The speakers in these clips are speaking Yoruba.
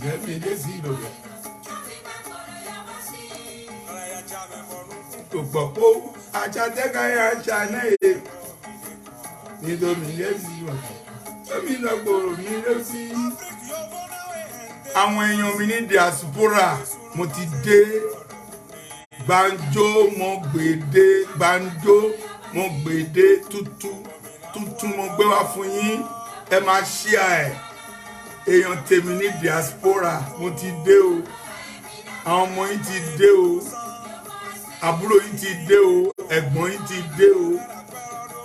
mi dé sí ìlòdì. Gbogbo ajatẹ́ka ya ṣàná èdè nítorí mi dé sí ìlòdì. Èmi lọ gbòòrò mi lé sí. Àwọn èèyàn mi ní diaspora mo ti dé. Banjo mo gbèdé banjo mo gbèdé tuntun mo gbé wá fún yín ẹ máa share ẹ èèyàn tèmi ní diaspora mo ti dé o àwọn ọmọ yín ti dé o àbúrò yín ti dé o ẹ̀gbọ́n yín ti dé o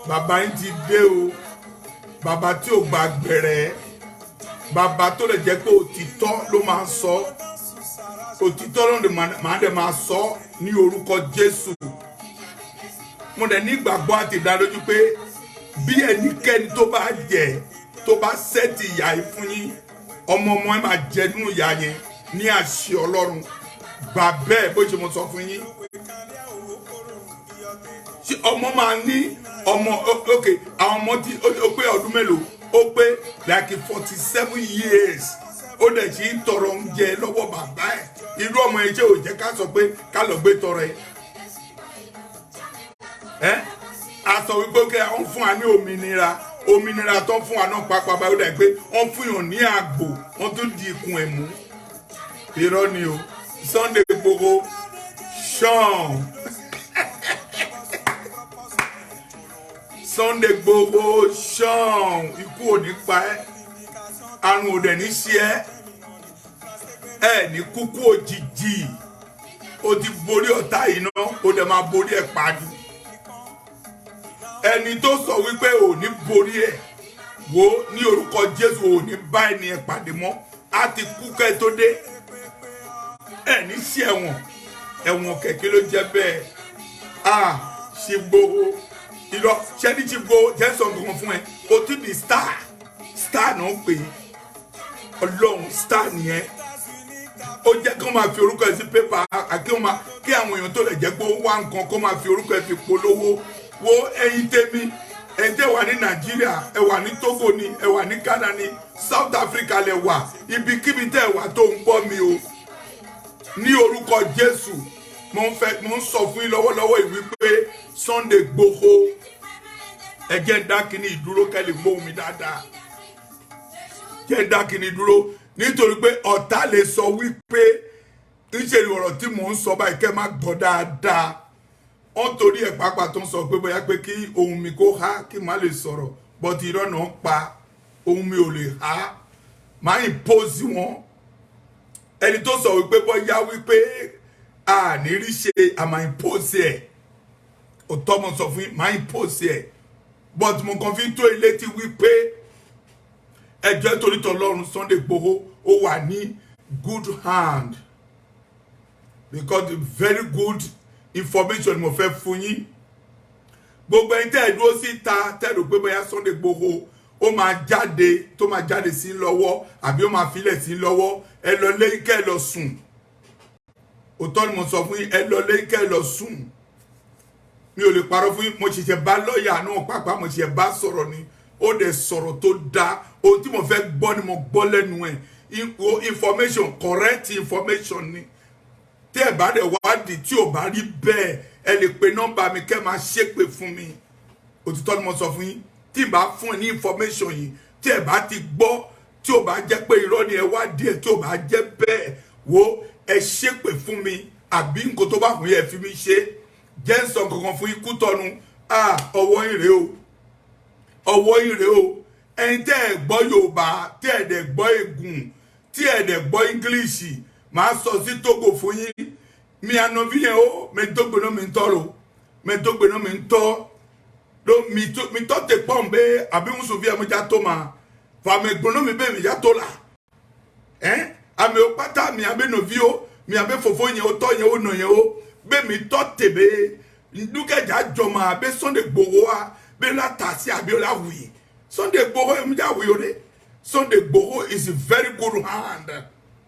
bàbá yín ti dé o bàbá tí ò gba gbẹ̀rẹ̀ bàbá tó lè jẹ́ pé òtítọ́ ló máa sọ òtítọ́ ló máa dẹ̀ máa sọ ní orúkọ Jésù mo dẹ̀ ní ìgbàgbọ́ àti ìdánilójú pé bí ẹnikẹ́ni tó bá jẹ tó bá sẹ́ẹ̀tì ìyá yìí fún yín ọmọ ẹ máa jẹ nínú ìyá yẹn ní àṣẹ Ọlọ́run gbà bẹ́ẹ̀ bó ṣe mo sọ fún yín ṣé ọmọ máa ní ọmọ ok àwọn ọmọ tí ó pé ọdún mélòó ó pé like 47 years ó dẹ̀ ṣì ń tọrọ oúnjẹ lọ́wọ́ bàbá ẹ̀ irú ọmọ ẹ̀ ṣe ò jẹ́ ká sọ pé ká lọ gbé tọrọ ẹ̀ a sọ wípé kí wọ́n fún wa ní òmìnira tó ń fún wa náà pápá báyìí ó dẹ̀ pé wọ́n fún yàn ní àgbò wọ́n tún di ikùn ẹ̀ mú irọ́ ni o Sunday Igboho ṣan Sunday Igboho ṣan ikú ò ní pa ẹ́ àrùn ò dẹ̀ ní ṣe ẹ́ ní kúkú òjijì o ti borí ọ̀tá yìí náà o dẹ̀ máa borí ẹ̀ pàdé ẹni tó sọ wípé ò ní borí ẹ̀ wo ní orúkọ Jésù ò ní bá ẹni ẹ̀ pàdé mọ́ á ti kú kẹ́ tó dé ẹ̀ ní sí ẹ̀wọ̀n kẹ̀kẹ́ ló jẹ́ bẹ́ẹ̀ ṣe Igboho irọ́ ṣẹ́ni ṣe Igboho jẹ́ sọ nǹkan fún ẹ o ti di star náà pè é Ọlọ́run star nìyẹn ó jẹ́ kí wọ́n máa fi orúkọ ẹ̀ sí pépà kí àwọn èèyàn tó lè jẹ́ pé ó wá nǹkan kó máa fi orúkọ ẹ̀ fi polówó wo ẹ̀yin tèmi ẹ̀yin tẹ́ wà ní Nàìjíríà ẹ wà ní Togo ni ẹ wà ní Ghana ni South Africa lẹ wà ibikíbi tẹ́ wà tó ń gbọ́ mi o ní orúkọ Jésù mo ń sọ fún yín lọ́wọ́lọ́wọ́ ìwí pé Sunday Igboho ẹ jẹ́ ń dá kíní ìdúró kẹ́lẹ̀ gbóhùn mi dáadáa jẹ́ ń dá kíní dúró nítorí pé ọ̀tá lè sọ wípé níṣẹ́ ni ọ̀rọ̀ tí mò ń sọ báyìí kẹ́ má gbọ́ dáadáa wọ́n torí ẹ̀ pàápàá tó ń sọ pé bóyá pé kí ohun mi kó há kí n má lè sọ̀rọ̀ bọ́tí irọ́ náà ń pa ohun mi ò lè há máa ń pọ́sí wọn ẹni tó sọ wípé bóyá wípé ní rí ṣe àmà ìpọ́sí ẹ̀ òtọ́ mo sọ fún yín máa ń pọ́sí ẹ̀ but mo kàn fi tó ilé tí wípé ẹjọ́ torí tọ́lọ́run Sunday Igboho ó wà ní good hand because the very good information mo fẹ́ fún yín gbogbo ẹni tẹ́ ẹ dúró síta tẹ́ ẹ rò pé bóyá Sunday Igboho ó máa jáde tó máa jáde sí lọ́wọ́ àbí ó máa filẹ̀ sí lọ́wọ́ ẹ lọ lé kẹ́ ẹ lọ sùn òótọ́ ni mo sọ fún yín ẹ lọ lé kẹ́ ẹ lọ sùn mi ò lè parọ́ fún yín mo ṣẹ̀ṣẹ̀ bá lọ́ọ̀yà náà pàápàá mo ṣẹ̀ṣẹ̀ bá sọ̀rọ̀ ni ó dẹ̀ sọ̀rọ̀ tó dáa ohun tí mo fẹ́ gbọ́ ni mo gbọ́ lẹ́nu ẹ̀ information correct information ni tí ẹ bá dẹ̀ wádìí tí ò bá rí bẹ́ẹ̀ ẹ lè pe nọ́mbà mi kẹ́ máa ṣépè fún mi òtítọ́ ni mo sọ fún yín tí ì bá fún ẹ ní information yìí tí ẹ bá ti gbọ́ tí ò bá jẹ́ pé irọ́ ni ẹ wádìí ẹ tí ò bá jẹ́ bẹ́ẹ̀ wo ẹ ṣépè fún mi àbí nǹkan tó bá fún yẹ fi mi ṣe jẹ́ ń sọ kankan fún ikú tọ́nu ọwọ́ yín rèé o ọwọ́ yín rèé o ẹ̀yin tẹ́ ẹ gbọ́ Yorùbá tí ẹ dẹ̀ gbọ́ Ègùn tí ẹ dẹ̀ gbọ́ English máa sọ sí Togo fún yín mi ànàbí yẹn o mi tó gbéná mi ń tọrọ mi tó gbéná mi ń tọ́ lo mi tọ́ tẹ pọ́n bẹ́ẹ̀ àbí ń sòfin ẹ̀mú já tó ma fàmì gbóná mi bẹ́ẹ̀ mi já tó la àmì ó pátá mi àbẹ́ nòví o mi àbẹ́ fòfó yẹn o tọ́ yẹn o nà yẹn o bẹ́ẹ̀ mi tọ́ tèbè ndúkẹ́jà jọmọ àbẹ́ Sunday Igboho wa bẹ́ẹ̀ la tà sí àbí ó la wùyí Sunday Igboho ẹ̀mú já wùyí o de Sunday Igboho is a very good hand.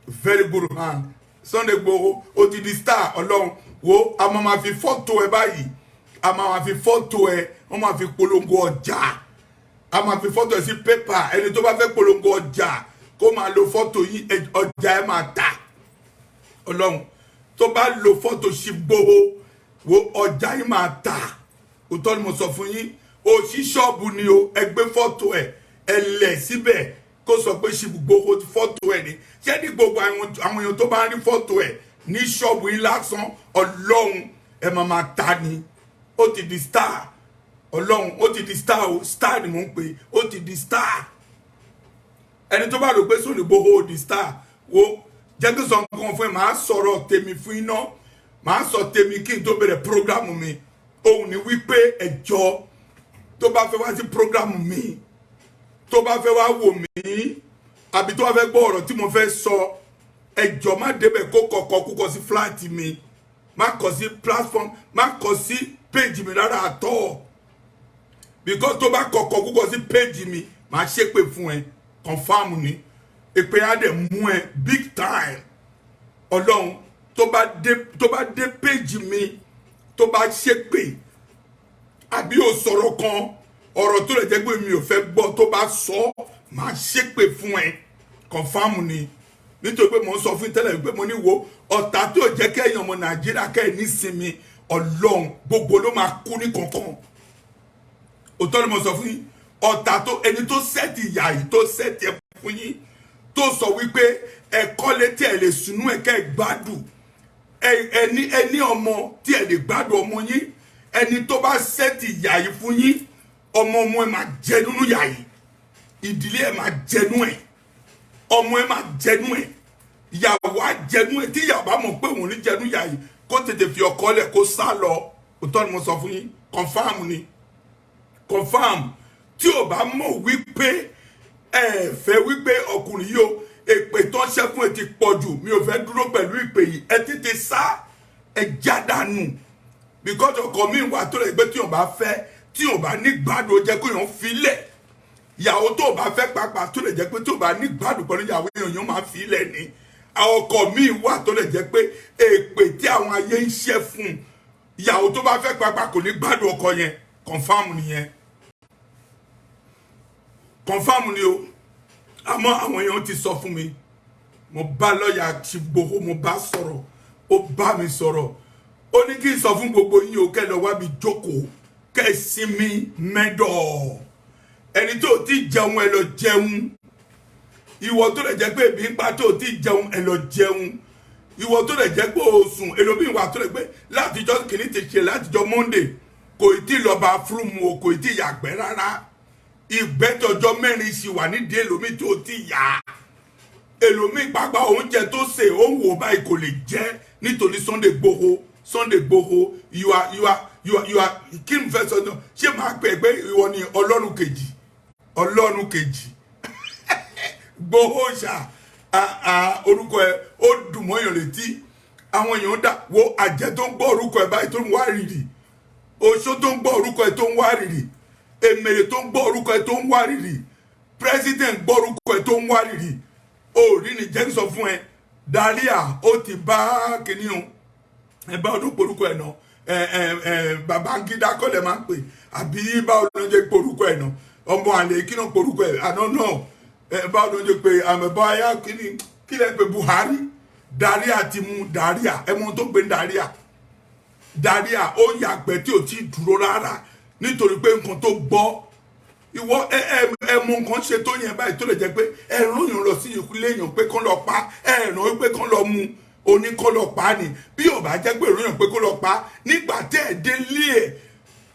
Very good hand. Sunday Igboho ó ti di star Ọlọ́run wo a máa fi fọ́tò ẹ báyìí a máa fi fọ́tò ẹ wọ́n máa fi polongo ọjà a máa fi fọ́tò ẹ sí pépà ẹni tó bá fẹ́ polongo ọjà kó máa lo fọ́tò yín ọjà ẹ máa tà ọlọ́run tó bá lo fọ́tò Ṣígbóhó wo ọjà yín máa tà òótọ́ ni mo sọ fún yín o ṣí ṣọ́ọ̀bù ni o ẹ gbé fọ́tò ẹ lẹ̀ síbẹ̀ kó sọ pé Ṣígbóhó fọ́tò ẹ ni ṣé ní gbogbo àwọn èèyàn tó bá ń rí fọ́tò ẹ ní ṣọ́ọ̀bù yín lásán ọlọ́run ẹ máa ta ni ó ti di star ọlọ́run ó ti di star o star ni mò ń pè ó ti di star ẹni tó bá rò pé Sunday Igboho di star wo jẹ́ kí sọ nǹkan fún ẹ máa sọ̀rọ̀ tèmi fún iná máa sọ tèmi kí n tó bẹ̀rẹ̀ prógrámù mi òun ni wípé ẹjọ́ tó bá fẹ́ wá sí prógrámù mi tó bá fẹ́ wá wò mí àbí tó bá fẹ́ gbọ́ ọ̀rọ̀ tí mo fẹ́ sọ ẹjọ́ má débẹ̀ kó kọ̀kọ́ kúkọ sí fúláàtì mi má kọ sí platform má kọ sí péjì mi rárá àtọ́ because tó bá kọ̀kọ́ kúkọ sí péjì mi máa ṣépè fún ẹ confam ni èpè á dẹ̀ mú ẹ big time ọlọ́run tó bá dé péjì mi tó bá ṣépè àbí ó sọ̀rọ̀ kan ọ̀rọ̀ tó lè jẹ́ pé mi ò fẹ́ gbọ́ tó bá sọ máa ṣépè fún ẹ confam ni nítorí pé mo ń sọ fún tẹ́lẹ̀ wípé mo ní wo ọ̀tá tó jẹ́ kẹ́yìn ọmọ Nàìjíríà kẹ́yìn nísinmi ọlọ́run gbogbo ló máa kú ní kankan òótọ́ ni mo sọ fún yín ọ̀tá tó ẹni tó sẹ́ẹ̀tì ìyá yìí tó sẹ́ẹ̀tì ẹ̀ fún yín tó sọ wípé ẹ̀kọ́ létí ẹ̀ lè sunú ẹ̀kẹ́ ìgbádùn ẹni ọmọ tí ẹ̀ lè gbádùn ọmọ yín ẹni tó bá sẹ́ẹ̀tì ìyá yìí fún yín ọmọ ẹ̀ máa jẹ nínú ìyá yìí ìdílé ẹ̀ máa jẹnú ẹ̀ ọmọ ẹ̀ máa jẹnú ẹ̀ ìyàwó á jẹnú ẹ̀ tí ìyàwó bá mọ̀ pé òun ní jẹnú ìyá yìí kó tètè fi ọkọ lẹ̀ kó sá lọ òótọ́ ni mo sọ fún yín confam ni confam tí o bá mọ̀ wípé ẹ fẹ́ wípé ọkùnrin yìí o èpè tó ń ṣe fún ẹ ti pọ̀ jù mi ò fẹ́ dúró pẹ̀lú ìpè yìí ẹ tètè sá ẹ jádànù because ọkọ mi wà tó lè gbé tí o bá fẹ́ tí o bá ní gbádùn ó jẹ́ kó yàn filẹ̀ ìyàwó tó o bá fẹ́ pàápàá tó lè jẹ́ pé tí o bá ní gbádùn pẹ̀lú ìyàwó yàn máa filẹ̀ ni ọkọ mi wà tó lè jẹ́ pé èpè tí àwọn ayé ń ṣe fún ìyàwó tó bá fẹ́ pàápàá kò ní gbádùn ọkọ yẹn confam nìyẹn confam ni o àmọ́ àwọn èèyàn ti sọ fún mi mo bá lọ́ọ̀yà Ṣígbóhó mo bá sọ̀rọ̀ ó bá mi sọ̀rọ̀ ó ní kí n sọ fún gbogbo yín o kẹ́ lọ wá mi jókòó kẹ́ sinmi mẹ́dọ̀ ẹni tó ti jẹun ẹ lọ jẹun ìwọ tó lè jẹ́ pé ebi ń pa tó ti jẹun ẹ lọ jẹun ìwọ tó lè jẹ́ pé o sùn ẹlòmíì wà tó lè pé látijọ́ kìíní ti ṣe látijọ́ Monday kò tí lọ bá fúrúmù o kò tí yàgbẹ́ rárá ìgbẹ́tọ̀jọ́ mẹ́rin sì wà nídìí èlòmíì tó ti yà èlòmíì pápá oúnjẹ tó ṣe ó ń wò báyìí kò lè jẹ nítorí Sunday Igboho you are kí n fẹ́ sọ náà ṣé máa pè é pé ìwọ ni ọlọ́run kejì Igboho ṣá orúkọ ẹ ó dùn mọ́yàn létí àwọn èèyàn dà wo àjẹ́ tó ń gbọ́ orúkọ ẹ báyìí tó ń wá rìrì oṣó tó ń gbọ́ orúkọ ẹ tó ń wá rìrì èmèrè tó ń gbọ́ orúkọ ẹ tó ń wá rìrì president gbọ́ orúkọ ẹ tó ń wá rìrì òòrí ni jẹ́ ń sọ fún ẹ Daria ó ti bá kìnìún ẹ bá ọdún porúkọ ẹ náà Babangida kọ́lẹ̀ máa ń pè àbí báwo ló ń jẹ́ porúkọ ẹ náà ọmọ àlè kí náà porúkọ ẹ àná náà báwo ló ń jẹ́ pé àmọ̀bá ayá kí lẹ́ pé Buhari Daria ti mú Daria ẹ mọ tó gbé Daria ó yàgbẹ́ tí ò tí dúró rárá nítorí pé nǹkan tó gbọ́ ìwọ ẹmọ nǹkan ṣe tó yẹn báyìí tó lè jẹ́ pé ẹ̀rọ yàn lọ sí ilé èèyàn pé kán lọ pa ẹ̀rọ pé kán lọ mú oní kán lọ pa ni bí ò bá jẹ́ pé ẹ̀rọ yàn pé kán lọ pa nígbà tẹ́ ẹ̀ délé ẹ̀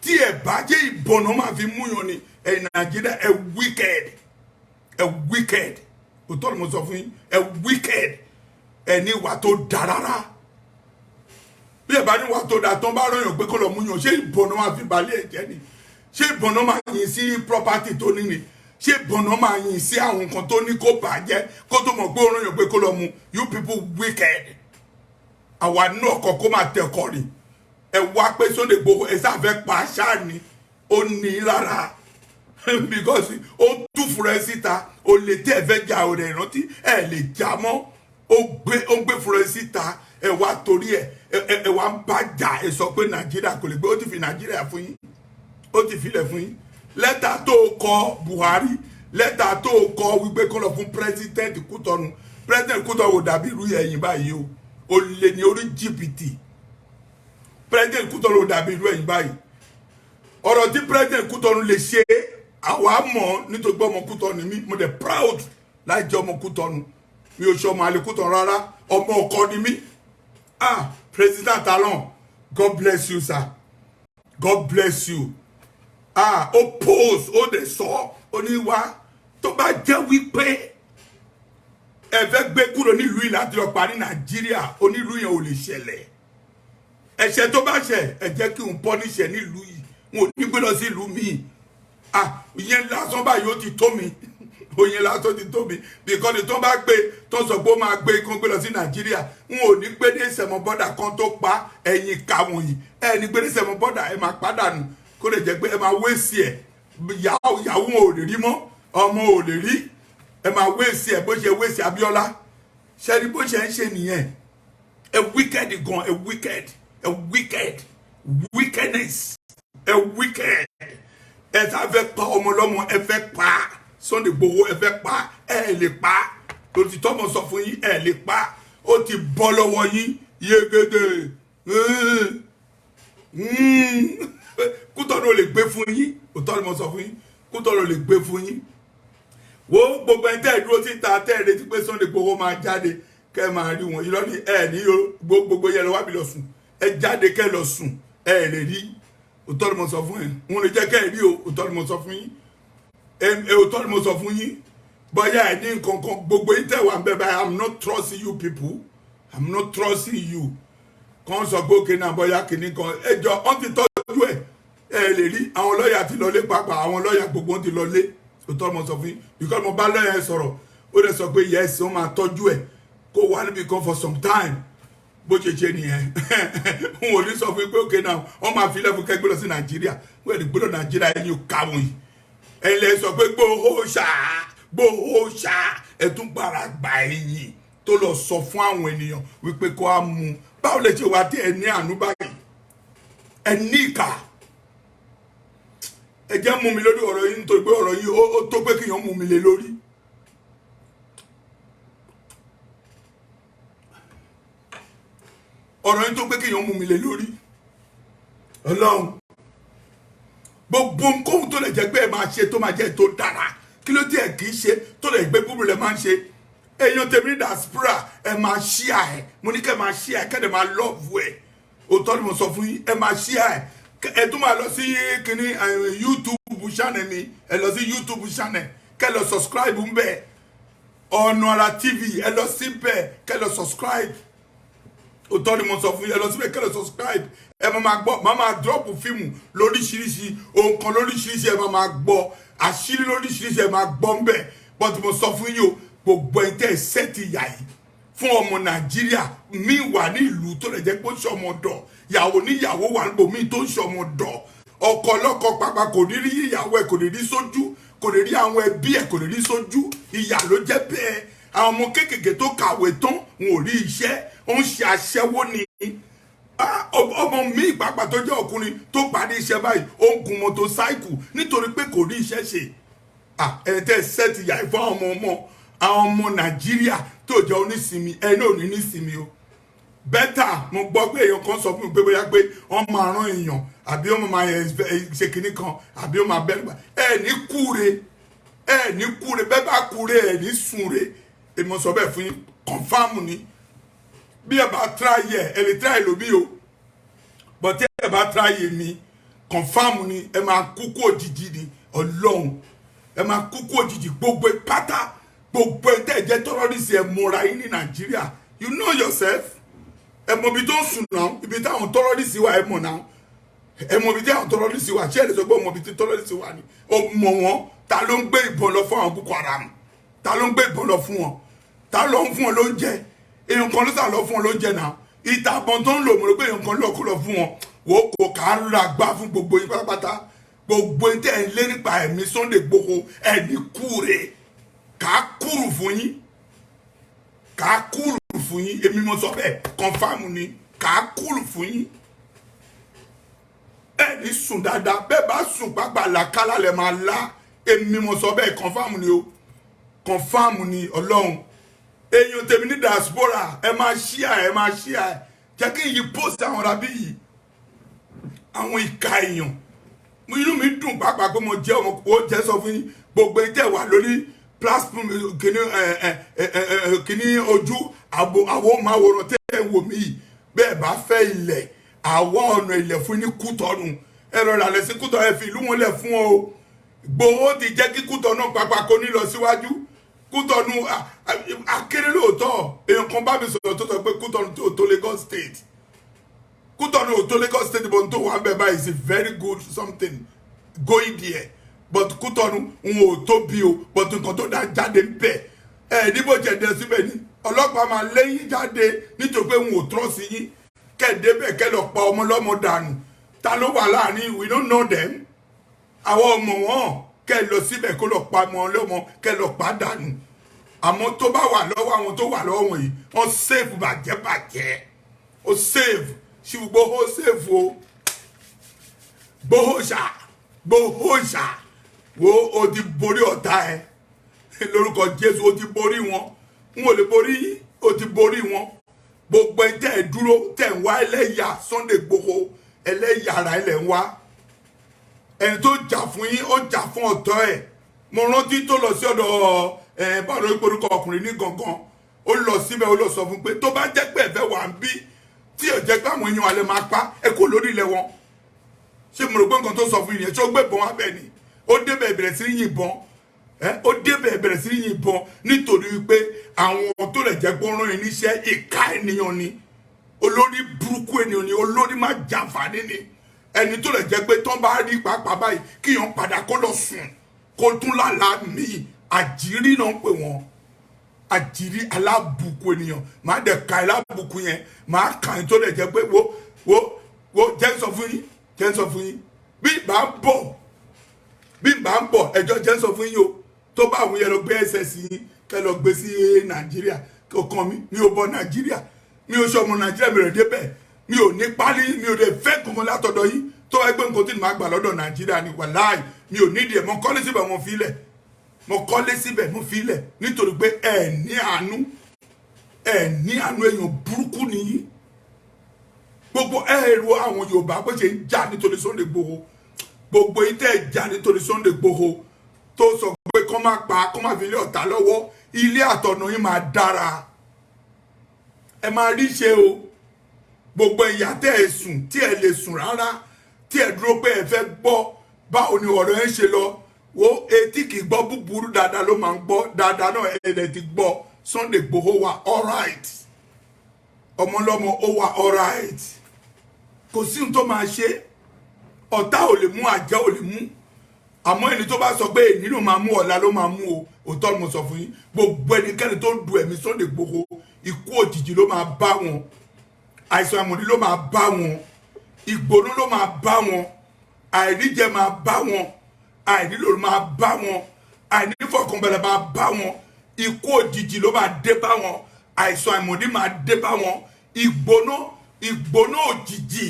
tí ẹ̀ bá jẹ́ ìbọn náà máa fi mú yàn ni ẹ̀ Nàìjíríà ẹ̀ wicked òtọ́ ni mo sọ fún yín ẹ̀ wicked ẹ̀ ní ìwà tó dáa rárá bí ẹ bá ní wà tó dáa tán bá rọyàn pé kó lọ mú yàn ṣé ìbọn náà máa fi balẹ̀ ẹ̀jẹ̀ ni ṣé ìbọn náà máa yìn sí property tó ní ni ṣé ìbọn náà máa yìn sí àwọn nǹkan tó ní kó bàjẹ́ kó tó mọ̀ pé ó rọyàn pé kó lọ mú you people wicked àwa náà kọ kó máa tẹ̀kọ̀ rì ẹ wá pé Sunday Igboho ẹ sáfẹ́ pa àṣà ni ó ní lára because ó túfúrẹ́ síta ó lè tẹ́ ẹ fẹ́ jà ọ̀rẹ́ ìrántí ẹ lè jà mọ́ ó gbé fúrẹ́ síta ẹ wá torí ẹ wá ń bá jà ẹ sọ pé Nàìjíríà kò lè gbé ó ti fi Nàìjíríà fún yín ó ti filẹ̀ fún yín lẹ́tà tó kọ Buhari lẹ́tà tó kọ wípé kó lọ fún president Kútọ̀nù president Kútọ̀nù ò dàbí irú ẹ̀yin báyìí o olè ní orí jìbìtì president Kútọ̀nù ò dàbí irú ẹ̀yin báyìí ọ̀rọ̀ tí president Kútọ̀nù lè ṣe àwa mọ̀ nítorí pé ọmọ Kútọ̀nù mi mo dẹ̀ proud láì jẹ́ ọmọ Kútọ̀nù mi ò ṣe ọmọ àlè Kútọ̀nù rárá ọmọ ọkọ ni mí president Talon God bless you sir God bless you oppose ó dẹ̀ sọ ó ní wá tó bá jẹ́ wípé ẹ fẹ́ gbé kúrò nílùú yìí láti lọ parí Nàìjíríà onílùú yẹn ò lè ṣẹlẹ̀ ẹ̀ṣẹ̀ tó bá ṣẹ̀ ẹ jẹ́ kí n pọ́níṣẹ̀ nílùú yìí wọn ò ní gbé lọ sí ìlú míì ìyẹn lásán báyìí ó ti tó mi òyìn lásán ti tó mi bìkọ́ni tó bá gbé tó sọ pé ó máa gbé kó gbé lọ sí Nàìjíríà n ò ní gbé ní ìsẹ̀mọ́ bọ́dà kan tó pa ẹ̀yìn ká wọ̀nyí ẹ̀ ní gbé ní ìsẹ̀mọ́ bọ́dà ẹ̀ máa pàdánù kó lè jẹ́ pé ẹ máa wéṣì ẹ̀ ìyàwó wọn ò lè rí mọ́ ọmọ ò lè rí ẹ máa wéṣì ẹ̀ bó ṣe wéṣì Abíọ́lá ṣẹ́ni bó ṣe ń ṣe nìyẹn ẹ wicked gan ẹ wickedness ẹ wicked ẹ ta fẹ́ pa ọmọ lọ́mọ ẹ fẹ́ pa Sunday Igboho ẹ fẹ́ pa ẹ lè pa lórí tọ́mọ sọ fún yín ẹ lè pa ó ti bọ́ lọ́wọ́ yín yégede Kútọ̀nù lè gbé fún yín òtọ́ ni mo sọ fún yín Kútọ̀nù lè gbé fún yín wo gbogbo ẹ̀ tẹ́ ìdúró síta tẹ́ ẹ̀ retí pé Sunday Igboho máa jáde kẹ́ ẹ máa rí wọn irọ́ ni ẹ ní gbogbo yẹn lọ wá bí lọ sùn ẹ jáde kẹ́ lọ sùn ẹ lè rí òtọ́ ni mo sọ fún ẹ wọn lè jẹ́ kẹ́ ẹ rí o òtọ́ ni mo sọ fún yín òtọ́ ni mo sọ fún yín bóyá ẹ ní nǹkan kan gbogbo yín tẹ̀ wá ń bẹ báyìí I'm not trusting you people I'm not trusting you kan sọ pé òkè náà bóyá kìíní kan ẹjọ́ wọ́n ti tọ́jú ẹ̀ ẹ lè rí àwọn lọ́ọ̀yà ti lọlé pàápàá àwọn lọ́ọ̀yà gbogbo wọn ti lọlé òtọ́ mo sọ fún yín because mo bá lọ́ọ̀yà ẹ sọ̀rọ̀ ó lè sọ pé yes wọ́n máa tọ́jú ẹ̀ kó wà níbi kan for some time bó ṣe ṣe nìyẹn n ò ní sọ fún yín pé òkè náà wọ́n máa fi lẹ́fún kẹ́gbẹ́ lọ sí Nàìjíríà wọ́n ẹ̀ ní gbọ́dọ̀ Nàìjíríà ẹ̀yìn ò káwọn yìí ẹ̀ lè sọ pé Igboho ṣá ẹ̀ tún gbára gbà ẹ̀yìn tó lọ sọ fún àwọn ènìyàn wípé kó á mú báwo lè ṣe wá tí ẹ ní àánú báyìí ẹ ní ìkà ẹ jẹ́ mú mi lórí ọ̀rọ̀ yìí nítorí pé ọ̀rọ̀ yìí ó tó pé kéèyàn mú mi lé lórí ọ̀rọ̀ yìí tó pé kéèyàn mú mi lé lórí Ọlọ́run gbogbo nǹkan tó lè jẹ́ pé ẹ máa ṣe tó máa jẹ́ tó dára kí ló dé ẹ kì í ṣe tó lè gbé búburú lẹ máa ń ṣe èèyàn tèmi ní diaspora ẹ máa ṣíà ẹ mo ní kẹ́ máa ṣíà ẹ kẹ́dẹ̀ máa lọ́ọ̀bù ẹ òótọ́ ni mo sọ fún yín ẹ máa ṣíà ẹ ẹ tún máa lọ sí kíní YouTube channel mi ẹ lọ sí YouTube channel kẹ́ lọ subscribe ń bẹ̀ Ọ̀nà Àrà TV ẹ lọ síbẹ̀ kẹ́ lọ subscribe òótọ́ ni mo sọ fún yín ẹ lọ síbẹ̀ kẹ́ lọ subscribe ẹ máa gbọ́ máa drop fíìmù lóríṣiríṣi ohun kan lóríṣiríṣi ẹ máa gbọ́ àṣírí lóríṣiríṣi ẹ máa gbọ́ ń bẹ̀ but mo sọ fún yín o gbogbo ẹ̀ tẹ́ ẹ sẹ́ẹ̀tì ìyá yìí fún ọmọ Nàìjíríà mi wà ní ìlú tó lè jẹ́ pé ó ń ṣọmọ dọ̀ ìyàwó níyàwó wà níbo mi tó ń ṣọmọ dọ̀ ọkọ lọ́kọ pàpà kò ní rí ìyàwó ẹ̀ kò ní rí sójú kò ní rí àwọn ẹbí ẹ̀ kò ní rí sójú ìyà ló jẹ́ bẹ́ẹ̀ àwọn ọmọ kéékèèké tó kàwé tán wọn ò rí iṣẹ́ ó ń ṣe aṣẹ́wó ni ọmọ mi pàpà tó jẹ́ ọkùnrin tó parí iṣẹ́ báyìí ó ń gun mọ́tòsáìkù nítorí pé kò rí iṣẹ́ ṣe ẹ̀ tẹ́ sẹ́ẹ̀tì ìyá ìfọ́ àwọn ọmọ Nàìjíríà tó jẹ́ onísinmi ẹni ò ní nísinmi o bẹ́tà mo gbọ́ pé èèyàn kan sọ fún mi pé bóyá pé wọ́n máa rán èèyàn àbí wọ́n máa ṣe kinní kan àbí wọ́n máa bẹ́ẹ̀ nígbà ẹ̀ ní kúre bẹ́ẹ̀ bá kúre ẹ̀ ní sunre èmi sọ bẹ́ẹ̀ fún yín kọ̀nfàmù ni bí ẹ bá tíráyè ẹ lè tíráyè lómi o bọ́tí ẹ bá tíráyè mi kọ̀nfàmù ni ẹ máa kúkú òjijì ni Ọlọ́run ẹ máa kúkú òjijì gbogbo pátá gbogbo ẹ̀ tẹ́ jẹ́ tọ́rọ́rìsì ẹ̀ múra yín ní Nàìjíríà you know yourself ẹ mọ ibi tó ń sùn náà ibi táwọn tọ́rọ́rìsì wà ẹ mọ̀ náà ẹ mọ ibi táwọn tọ́rọ́rìsì wà ṣé ẹ lè sọ pé ọmọ ibi tí tọ́rọ́rìsì wà ni ó mọ wọn ta ló ń gbé ìbọn lọ fún àwọn Boko Haram ta ló ń gbé ìbọn lọ fún wọn ta ló ń fún wọn lóúnjẹ èèyàn kan ló sà lọ fún wọn lóúnjẹ náà ìtàbọn tó ń lò mọ̀ pé èèyàn kan lọ kó lọ fún wọn wò kò kà á ra gbá fún gbogbo yín pátápátá gbogbo yín tẹ́ ẹ lé nípa ẹ̀mí Sunday Igboho ẹ̀ ní kúre kà á kúrù fún yín èmi mo sọ bẹ́ẹ̀ kọnfàmù ni kà á kúrù fún yín ẹ ní sùn dáadáa bẹ́ẹ̀ bá sùn pápá làkàlà lẹ máa lá èmi mo sọ bẹ́ẹ̀ confam ni o confam ni Ọlọ́run èyàn tèmi ní diaspora ẹ máa share jẹ́ kí n yí post àwọn rabi yìí àwọn ìka èèyàn inú mi dùn pàápàá pé mo jẹ́ ọmọ ó jẹ́ sọ fún yín gbogbo ìtẹ̀ wà lórí platform kìíní ojú àwọn máwòrán tẹ́ wò mí yìí bẹ́ẹ̀ bá fẹ́ ilẹ̀ àwọn ọ̀nà ilẹ̀ fún ní Kútọ̀nù ẹ̀rọ ìrànlẹ̀ sí Kútọ̀nù ẹ fi ìlú wọn lẹ̀ fún ọ o Ìgbòho ti jẹ́ kí Kútọ̀nù pàápàá kò ní lọ síwájú Kútọ̀nù akéré lóòótọ́ èèyàn kan bá mi sọ̀rọ̀ tó sọ pé Kútọ̀nù tó Lagos State Kútọ̀nù tó Lagos State bọ̀ tó wà bẹ́ẹ̀ báyìí is a very good something going there but Kútọ̀nù n ò tóbi o but nǹkan tó dá jáde ń bẹ̀ níbo jẹ̀dẹ̀ síbẹ̀ ni ọlọ́pàá máa lẹ́yìn jáde nítorí pé n ò trọ́ sí yín kẹ́ẹ̀débẹ̀ kẹ́ lọ pa ọmọ lọ́mọ dànù ta ló wà láàrin we don't know them àwọn ọmọ wọn kẹ́ lọ síbẹ̀ kó lọ pa ọmọ lọ́mọ kẹ́ lọ pa dànù àmọ́ tó bá wà lọ́wọ́ àwọn tó wà lọ́wọ́ wọ̀nyí wọ́n save bàjẹ́ ó save ṣùgbọ́n ó save o gbóhóṣà wo o ti borí ọ̀tá ẹ lórúkọ Jésù o ti borí wọn n ò lè borí yín o ti borí wọn gbogbo ẹ tẹ́ ẹ dúró tẹ́ ń wá ẹlẹ́yà Sunday Igboho ẹlẹ́yà ara ilẹ̀ ń wá ẹni tó jà fún yín ó jà fún ọ̀tọ̀ ẹ̀ mo rántí tó lọ sí ọ̀dọ̀ báwo ló gbórúkọ ọkùnrin ní gangan ó lọ síbẹ̀ ó lọ sọ fún pé tó bá jẹ́ pé ẹ̀fẹ́ wà ń bí tí ò jẹ́ pé àwọn èèyàn alẹ́ máa pa ẹ kò lórí ilẹ̀ wọn ṣé mo rò pé nǹkan tó sọ fún yìnyẹn tí ó gbé ìbọn wá bẹ́ẹ̀ ni ó débẹ̀ bẹ̀rẹ̀ sí yìnbọn ó débẹ̀ bẹ̀rẹ̀ sí yìnbọn nítorí wípé àwọn tó lè jẹ́ pé ó rán yín níṣẹ́ ìka ènìyàn ni olórí burúkú ènìyàn ni olórí má jàǹfààní ni ẹni tó lè jẹ́ pé tán bá rí pàápàá báyìí kíyàn padà kó lọ sùn kó tún lálàá míì àjírí náà ń pè wọ́n àjírí alábùkù ènìyàn máa dẹ̀ ka alábùkù yẹn máa kà ní tó lè jẹ́ pé wo jẹ́ sọ fún yín bí bá ń bọ̀ ẹjọ́ jẹ́ sọ fún yín o tó bá àwọn yẹn lọ gbé ẹsẹ̀ sí yín kẹ́ lọ gbé sí Nàìjíríà kọ̀ọ̀kan mi ò bọ̀ Nàìjíríà mi ò ṣe ọmọ Nàìjíríà mi rẹ̀ débẹ̀ mi ò ní pálí mi ò lè fẹ́ kankan látọ̀dọ̀ yín tó ẹgbẹ́ nǹkan tí mo gbà lọ́dọ̀ Nàìjíríà ni wàláì mi ò nídìí ẹ̀ mo kọ́lé síbẹ̀ mo fi ilẹ̀ nítorí pé ẹ̀ ní àánú èèyàn burúkú nìyí gbogbo ẹ̀rọ àwọn Yorùbá bó ṣe ń jà nítorí Sunday Igboho gbogbo ìtẹ́ jà nítorí Sunday Igboho tó sọ pé kọ́ máa fi ilé ọ̀tá lọ́wọ́ ilé àtọ̀nà yín máa dára ẹ máa rí ṣe o gbogbo ìyá tẹ́ ẹ sùn tí ẹ lè sùn rárá tí ẹ dúró pé ẹ fẹ́ gbọ́ báwo ni ọ̀rọ̀ ẹ ń ṣe lọ wo etí kì í gbọ́ búburú dáadáa ló máa ń gbọ́ dáadáa náà ẹ̀ ti gbọ́ Sunday Igboho wà alright ọmọlọ́mọ ó wà alright kò sí ohun tó máa ṣe ọ̀tá ò lè mú àjẹ́ ò lè mú àmọ́ ẹni tó bá sọ pé èyí ló máa mú ọ̀la ló máa mú o òótọ́ ni mo sọ fún yín gbogbo ẹnikẹ́ni tó du ẹ̀mí Sunday Igboho ikú òjijì ló máa bá wọn àìsàn àmọ̀dí ló máa bá wọn ìgbóná ló máa bá wọn àìríjẹ máa bá wọn àìrílò ló máa bá wọn àìnífọ̀kànbalẹ̀ máa bá wọn ikú òjijì ló máa dé bá wọn àìsàn àmọ̀dí máa dé bá wọn ìgbóná òjijì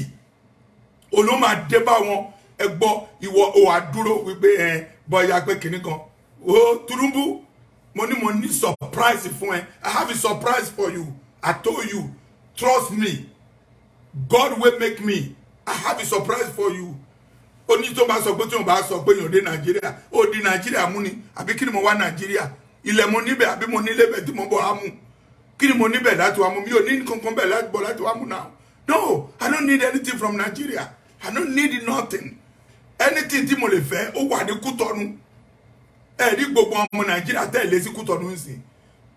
oló máa dé bá wọn ẹ gbọ́ ìwọ ò wá dúró wípé bọ́yá pé kìnnì kan Tinubu mo ní surprise fún ẹ I have a surprise for you I told you trust me God will make me I have a surprise for you ó ní tó bá sọ pé tí wọ́n bá sọ pé èèyàn dé Nàìjíríà ó di Nàìjíríà mú ni àbí kí ni mo wá Nàìjíríà ilẹ̀ mo níbẹ̀ àbí mo nílé bẹ̀ tí mo bọ̀ á mú kí ni mo níbẹ̀ láti wá mú mi ò ní kankan bẹ̀ láti bọ̀ láti wá mú now no I don't need anything from Nigeria I don't need nothing anything tí mo lè fẹ́ ó wà ní Kútọ̀nù rí gbogbo ọmọ Nàìjíríà tẹ̀lé sí Kútọ̀nù ń sìn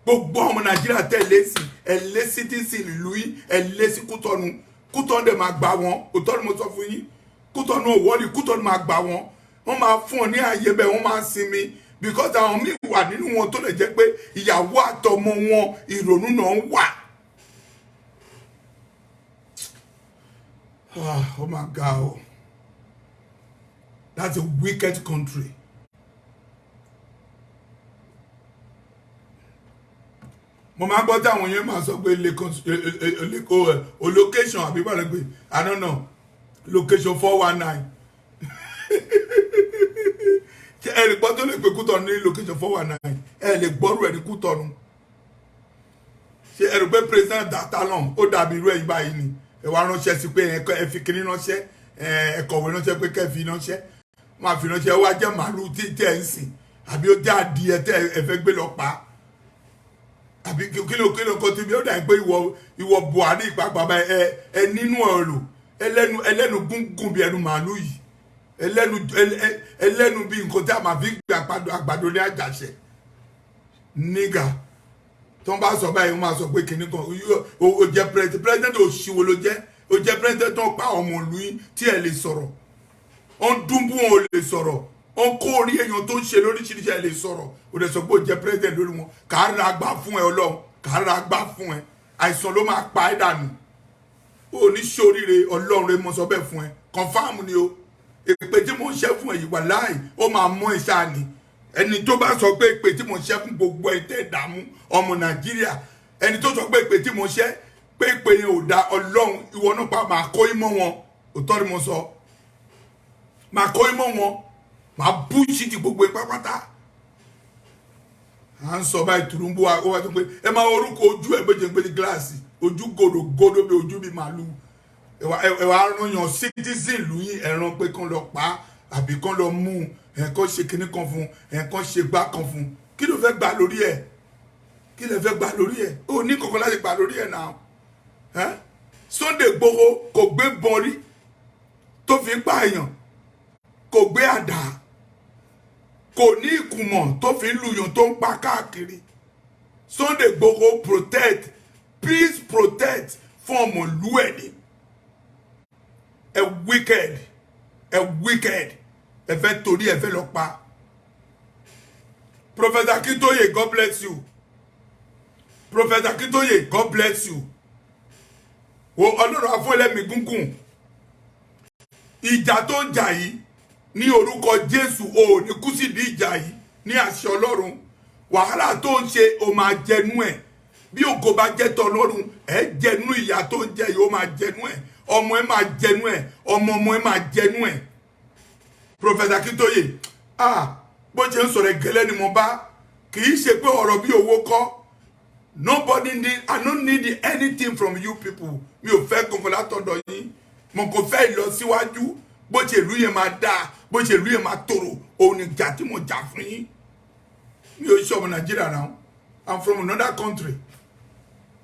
gbogbo ọmọ Nàìjíríà tẹ̀lé sí ẹ̀lé citizen ìlú yìí ẹ̀lé sí Kútọ̀nù dẹ̀ máa gbà wọn òótọ́ ni mo sọ fún yín Kútọ̀nù òwòlì Kútọ̀nù máa gbà wọn wọ́n máa fún ọ ní àyè bẹ́ẹ̀ wọ́n máa sinmi because àwọn míì wà nínú wọn tó lè jẹ́ pé ìyàwó àtọmọ wọn ìrònú náà ń wà. Oh my God, that's a wicked country. Mo máa gbọ́ táwọn yẹn máa sọ pé location àbí bá rẹ̀ pé I don't know location 419 ẹ̀rì pọ́ tó lè pe Kútọ̀nù ní location 419 ẹ lè gbọ́rú ẹ̀ ní Kútọ̀nù ṣe ẹ̀rù pé president Dàtálọ̀n ó dàbí irú ẹ̀yìn báyìí ni ẹ wá ránṣẹ́ sí pé ẹ fi kiri ránṣẹ́ ẹ kọ̀wé ránṣẹ́ pé kẹ́ fi ránṣẹ́ máa fi ránṣẹ́ wá jẹ́ màálù tí ẹ̀ ń sìn àbí ó jẹ́ adìẹ tẹ́ ẹ fẹ́ gbé lọ pa àbí kílò kan tí bí ó dà pé ìwọ Buhari ìpapàbà ẹ nínú ọ̀rọ̀ ẹlẹ́nu gúngùn bí ẹnu màálù yìí ẹlẹ́nu bí nǹkan tí a máa fi gbé àgbàdo ní àjàṣẹ nígà tó ń bá sọ báyìí wọ́n máa sọ pé kìnnì kan ó jẹ́ president òṣìwò ló jẹ́ ó jẹ́ president tó ń pa ọmọ ìlú yín tí ẹ lè sọ̀rọ̀ ó ń dúnbú wọn ò lè sọ̀rọ̀ ó ń kó orí èèyàn tó ń ṣe lóríṣiríṣi ẹ lè sọ̀rọ̀ ó lè sọ pé ó jẹ́ president lórí wọn kàárà gbà fún ẹ Ọlọ́run kàárà gbà fún ẹ àìsàn ló máa pa ẹ́ dànù ó ní sóríire Ọlọ́run rẹ mọ sọ bẹ́ẹ̀ fún ẹ confam ni o èpè tí mo ń ṣe fún ẹ yìí wà láì ó máa mọ ìṣá ni ẹni tó bá sọ pé èpè tí mo ń ṣe fún gbogbo ẹ tẹ́ ìdààmú ọmọ Nàìjíríà ẹni tó sọ pé èpè tí mo ṣe pé èpè yẹn ò da Ọlọ́run ìwọ náà pa máa kó ìmọ̀ wọn òótọ́ ni mo sọ máa kó ìmọ̀ wọn máa bú sí ti gbogbo ipá pátá à ń sọ báyìí Tinubu wa ó wá tó pé ẹ máa orúkọ ojú ẹ gbẹjẹgbẹjẹ gíláàsì ojú gòdògòdò bí ojú bí màálù ẹ wá rányàn citizen ìlú yín ẹran pé kán lọ pa àbí kán lọ mú ẹ̀kan ṣe kinní kan fún ẹ̀kan ṣe gbá kan fún kí ló fẹ́ gbà lórí ẹ̀ kí lè fẹ́ gbà lórí ẹ̀ ó ní kankan láti gbà lórí ẹ̀ náà Sunday Igboho kò gbé bọ́rí tó fi ń pààyàn kò gbé àdá kò ní ìkùmọ̀ tó fi ń lùyàn tó ń pa káàkiri Sunday Igboho protect please protect fún ọmọ ìlú ẹ̀ ni ẹ wicked ẹ fẹ́ torí ẹ fẹ́ lọ pa Professor Akintoye God bless you Professor Akintoye God bless you o Ọlọ́run afọlẹ́mì gúngùn ìjà tó ń jà yìí ní orúkọ Jésù o ní kú sí di ìjà yìí ní àṣẹ Ọlọ́run wàhálà tó ń ṣe o máa jẹnu ẹ̀ bí ògo bá jẹ́ tọ́ Ọlọ́run ẹ jẹnu ìyà tó ń jẹ yìí o máa jẹnu ẹ̀ ọmọ ẹ máa jẹnu ẹ̀ ọmọ ẹ máa jẹnu ẹ̀ Professor Akintoye bó ṣe ń sọ̀rọ̀ gẹ́lẹ́ ni mo bá kì í ṣe pé ọ̀rọ̀ bí owó kọ́ I don't need anything from you people mi ò fẹ́ kankan látọ̀dọ̀ yín mo kò fẹ́ ìlọsíwájú bó ṣe ìlú yẹn máa dáa bó ṣe ìlú yẹn máa tòrò òun ni ìjà tí mo jà fún yín mi ò ṣe ọmọ Nàìjíríà náà I'm from another country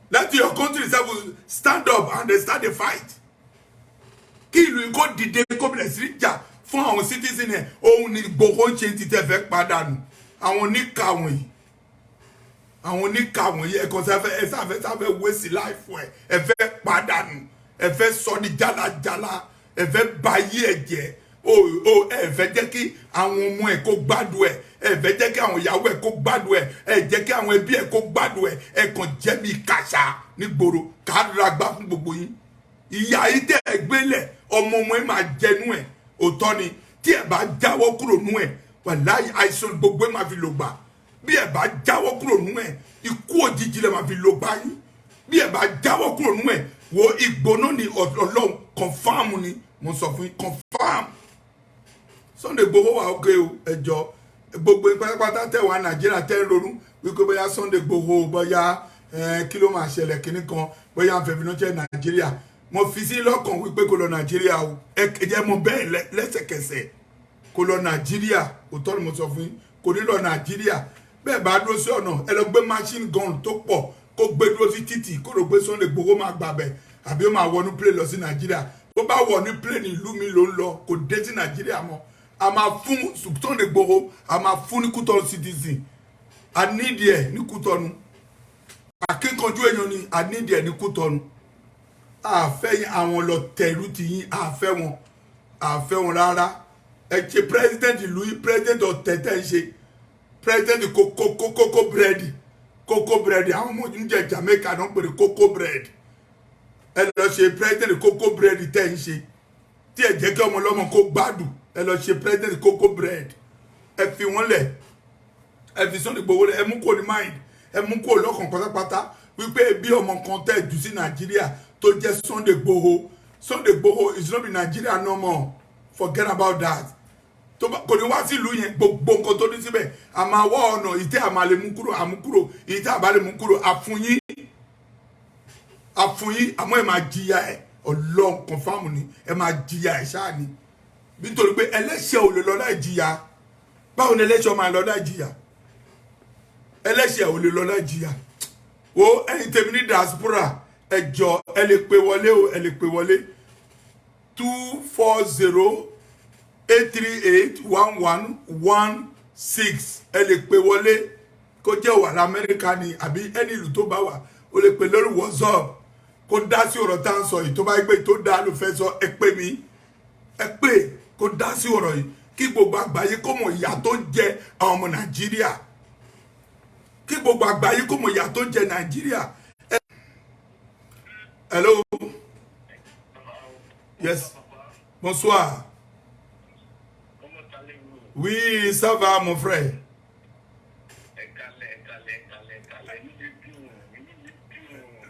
let your country itself stand up and they start a fight kí ìlú yìí kó dìde kó bẹ̀rẹ̀ sí jà fún àwọn citizen ẹ̀ òun ni Igboho ń ṣe ti tẹ́ fẹ́ padànù àwọn oníkà wọ̀nyí ẹ̀kọ́ sáfẹ́ wéṣì láìfọ ẹ̀ fẹ́ padànù ẹ̀ fẹ́ sọ ní jálajàla ẹ̀ fẹ́ bayé ẹ̀ jẹ́ ẹ̀ fẹ́ jẹ́ kí àwọn ọmọ ẹ̀ kó gbádùn ẹ̀ fẹ́ jẹ́ kí àwọn ìyàwó ẹ̀ kó gbádùn ẹ̀ jẹ́ kí àwọn ẹbí ẹ̀ kó gbádùn ẹ̀ kàn jẹ́ bí kàṣà nígboro káàdùrà gbá fún gbogbo yín ìyá yìí tẹ́ ẹ gbélẹ̀ ọmọ ẹ̀ máa jẹnu ẹ̀ òótọ́ ni tí ẹ bá jáwọ́ kúrò nú ẹ̀ wàláhì àìsàn gbogbo ẹ̀ máa fi lò gbà bí ẹ bá jáwọ́ kúrò nú ẹ̀ ikú òjijì lẹ máa fi lò gbà yín bí ẹ bá jáwọ́ kúrò nú ẹ̀ wo ìgbóná ni Ọlọ́run confam ni mo sọ fún yín confam Sunday Igboho wà ókè o ẹjọ́ gbogbo pátápátá tẹ̀ wá Nàìjíríà tẹ́ ń ronú wípé bóyá Sunday Igboho bóyá kí ló máa ṣẹlẹ̀ kíní kan bóyá àfẹ́fínàṣẹ́ Nàìjíríà mo fi sí lọ́kàn wípé kó lọ Nàìjíríà o ẹ jẹ́ mo bẹ́ẹ̀ lẹ́sẹ̀kẹsẹ̀ kó lọ Nàìjíríà òótọ́ ni mo sọ fún yín kò ní lọ Nàìjíríà bẹ́ẹ̀ bá dúró sí ọ̀nà ẹ lọ gbé machine gun tó pọ̀ kó gbé dúró sí títì kó rò pé Sunday Igboho máa gbàbẹ̀ àbí ó máa wọnú plane lọ sí Nàìjíríà bó bá wọ̀ ní plane ìlú mi ló ń lọ kò dé sí Nàìjíríà mọ́ a máa fún Sunday Igboho a máa fún ní Kútọ̀nù citizen a nídìí ẹ̀ ní Kútọ̀nù akínkanjú èèyàn ni a nídìí ẹ̀ ní Kútọ̀nù àfẹ́ àwọn lọ tẹ̀lú ti yín àfẹ́ wọn rárá ẹ ṣe president ìlú yìí president ọ̀tẹ̀tẹ̀ ń ṣe president kókó búrẹ́dì àwọn ọmọ oúnjẹ Jamaica náà pèrè kókó búrẹ́dì ẹ lọ ṣe president kókó búrẹ́dì tẹ̀ ń ṣe tí ẹ jẹ́ kí ọmọ ọlọ́mọ kó gbádùn ẹ lọ ṣe president kókó búrẹ́dì ẹ fi wọ́n lẹ̀ ẹ fi Sunday Igboho lẹ̀ ẹ mú kó ní mind ẹ mú kó lọ́kàn pátápátá wípé bí ọmọ kan tẹ̀ jù sí Nàìjíríà tó jẹ́ Sunday Igboho is not be Nigeria no more forget about that tó bá kò ní wá sí ìlú yẹn gbogbo nǹkan tó ní síbẹ̀ a máa wá ọ̀nà ìtẹ́ àmà lè mú kúrò àmúkúrò ìtẹ́ àbá lè mú kúrò àfúnyín àmọ́ ẹ máa jìyà ẹ Ọlọ́run confirm ni ẹ máa jìyà ẹ ṣáà ni nítorí pé ẹlẹ́ṣẹ̀ ò lè lọ láì jìyà báwo ni ẹlẹ́ṣẹ̀ máa lọ láì jìyà ẹlẹ́ṣẹ̀ ò lè lọ láì jìyà wo ẹ̀yin tèmi ní diaspora ẹ jọ̀ọ́ ẹ lè pè wọlé o ẹ lè pè wọlé 240-838-1116 ẹ lè pè wọlé kó jẹ́ wà l'Amẹ́ríkà ni àbí ẹni ìlú tó bá wà o lè pè lórí WhatsApp kó dá sí ọ̀rọ̀ tá à ń sọ yìí tó bá gbé tó dá ló fẹ́ sọ ẹ pè mí ẹ pè kó dá sí ọ̀rọ̀ yìí kí gbogbo àgbáyé kó mọ̀ ìyà tó ń jẹ àwọn ọmọ Nàìjíríà kí gbogbo àgbáyé kó mọ̀ ìyà tó ń jẹ Nàìjíríà. Hello. Yes. Bonsoir. Oui, ça va, mon frère.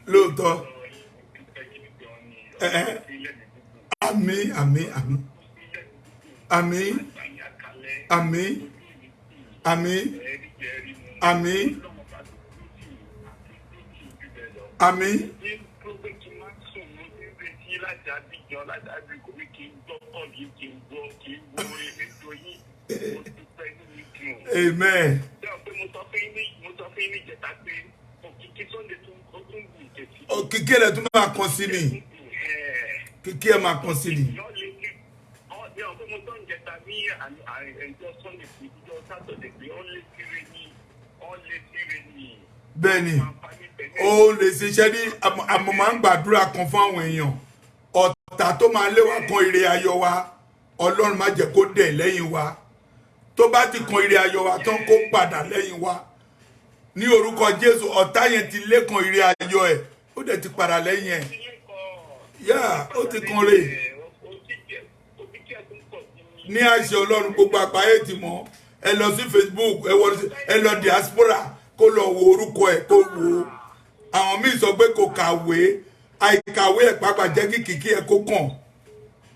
L'autre. Amen, amen, amen. Amen. Amen. Amen. Amen. Amen. Amen. Kìkì ẹ̀ tún máa kàn sí ni. Kìkì ẹ̀ máa kàn sí ni. Bẹ́ẹ̀ni, ó lè ṣiṣẹ́ ní àmọ́ máa ń gbàdúrà kan fún àwọn èèyàn. Ọ̀tá tó máa lé wa kan ire ayọ̀ wa, Ọlọ́run má jẹ́ kó dẹ̀ lẹ́yìn wa. Tó bá ti kan ire ayọ̀ wa tán kó padà lẹ́yìn wa. Ní orúkọ Jésù, ọ̀tá yẹn ti lé kan ire ayọ̀ ẹ̀, ó dẹ̀ ti padà lẹ́yìn ẹ̀. Yá, ó ti kan rè. Ní àṣẹ Ọlọ́run gbogbo àgbáyé ti mọ̀. Ẹ lọ sí Facebook, ẹ lọ diaspora kó lọ wo orúkọ ẹ̀ kó wo. Àwọn míì sọ pé kò kàwé. Àìkàwé ẹ̀ pàápàá jẹ́ kí kìkì ẹ̀ kó kàn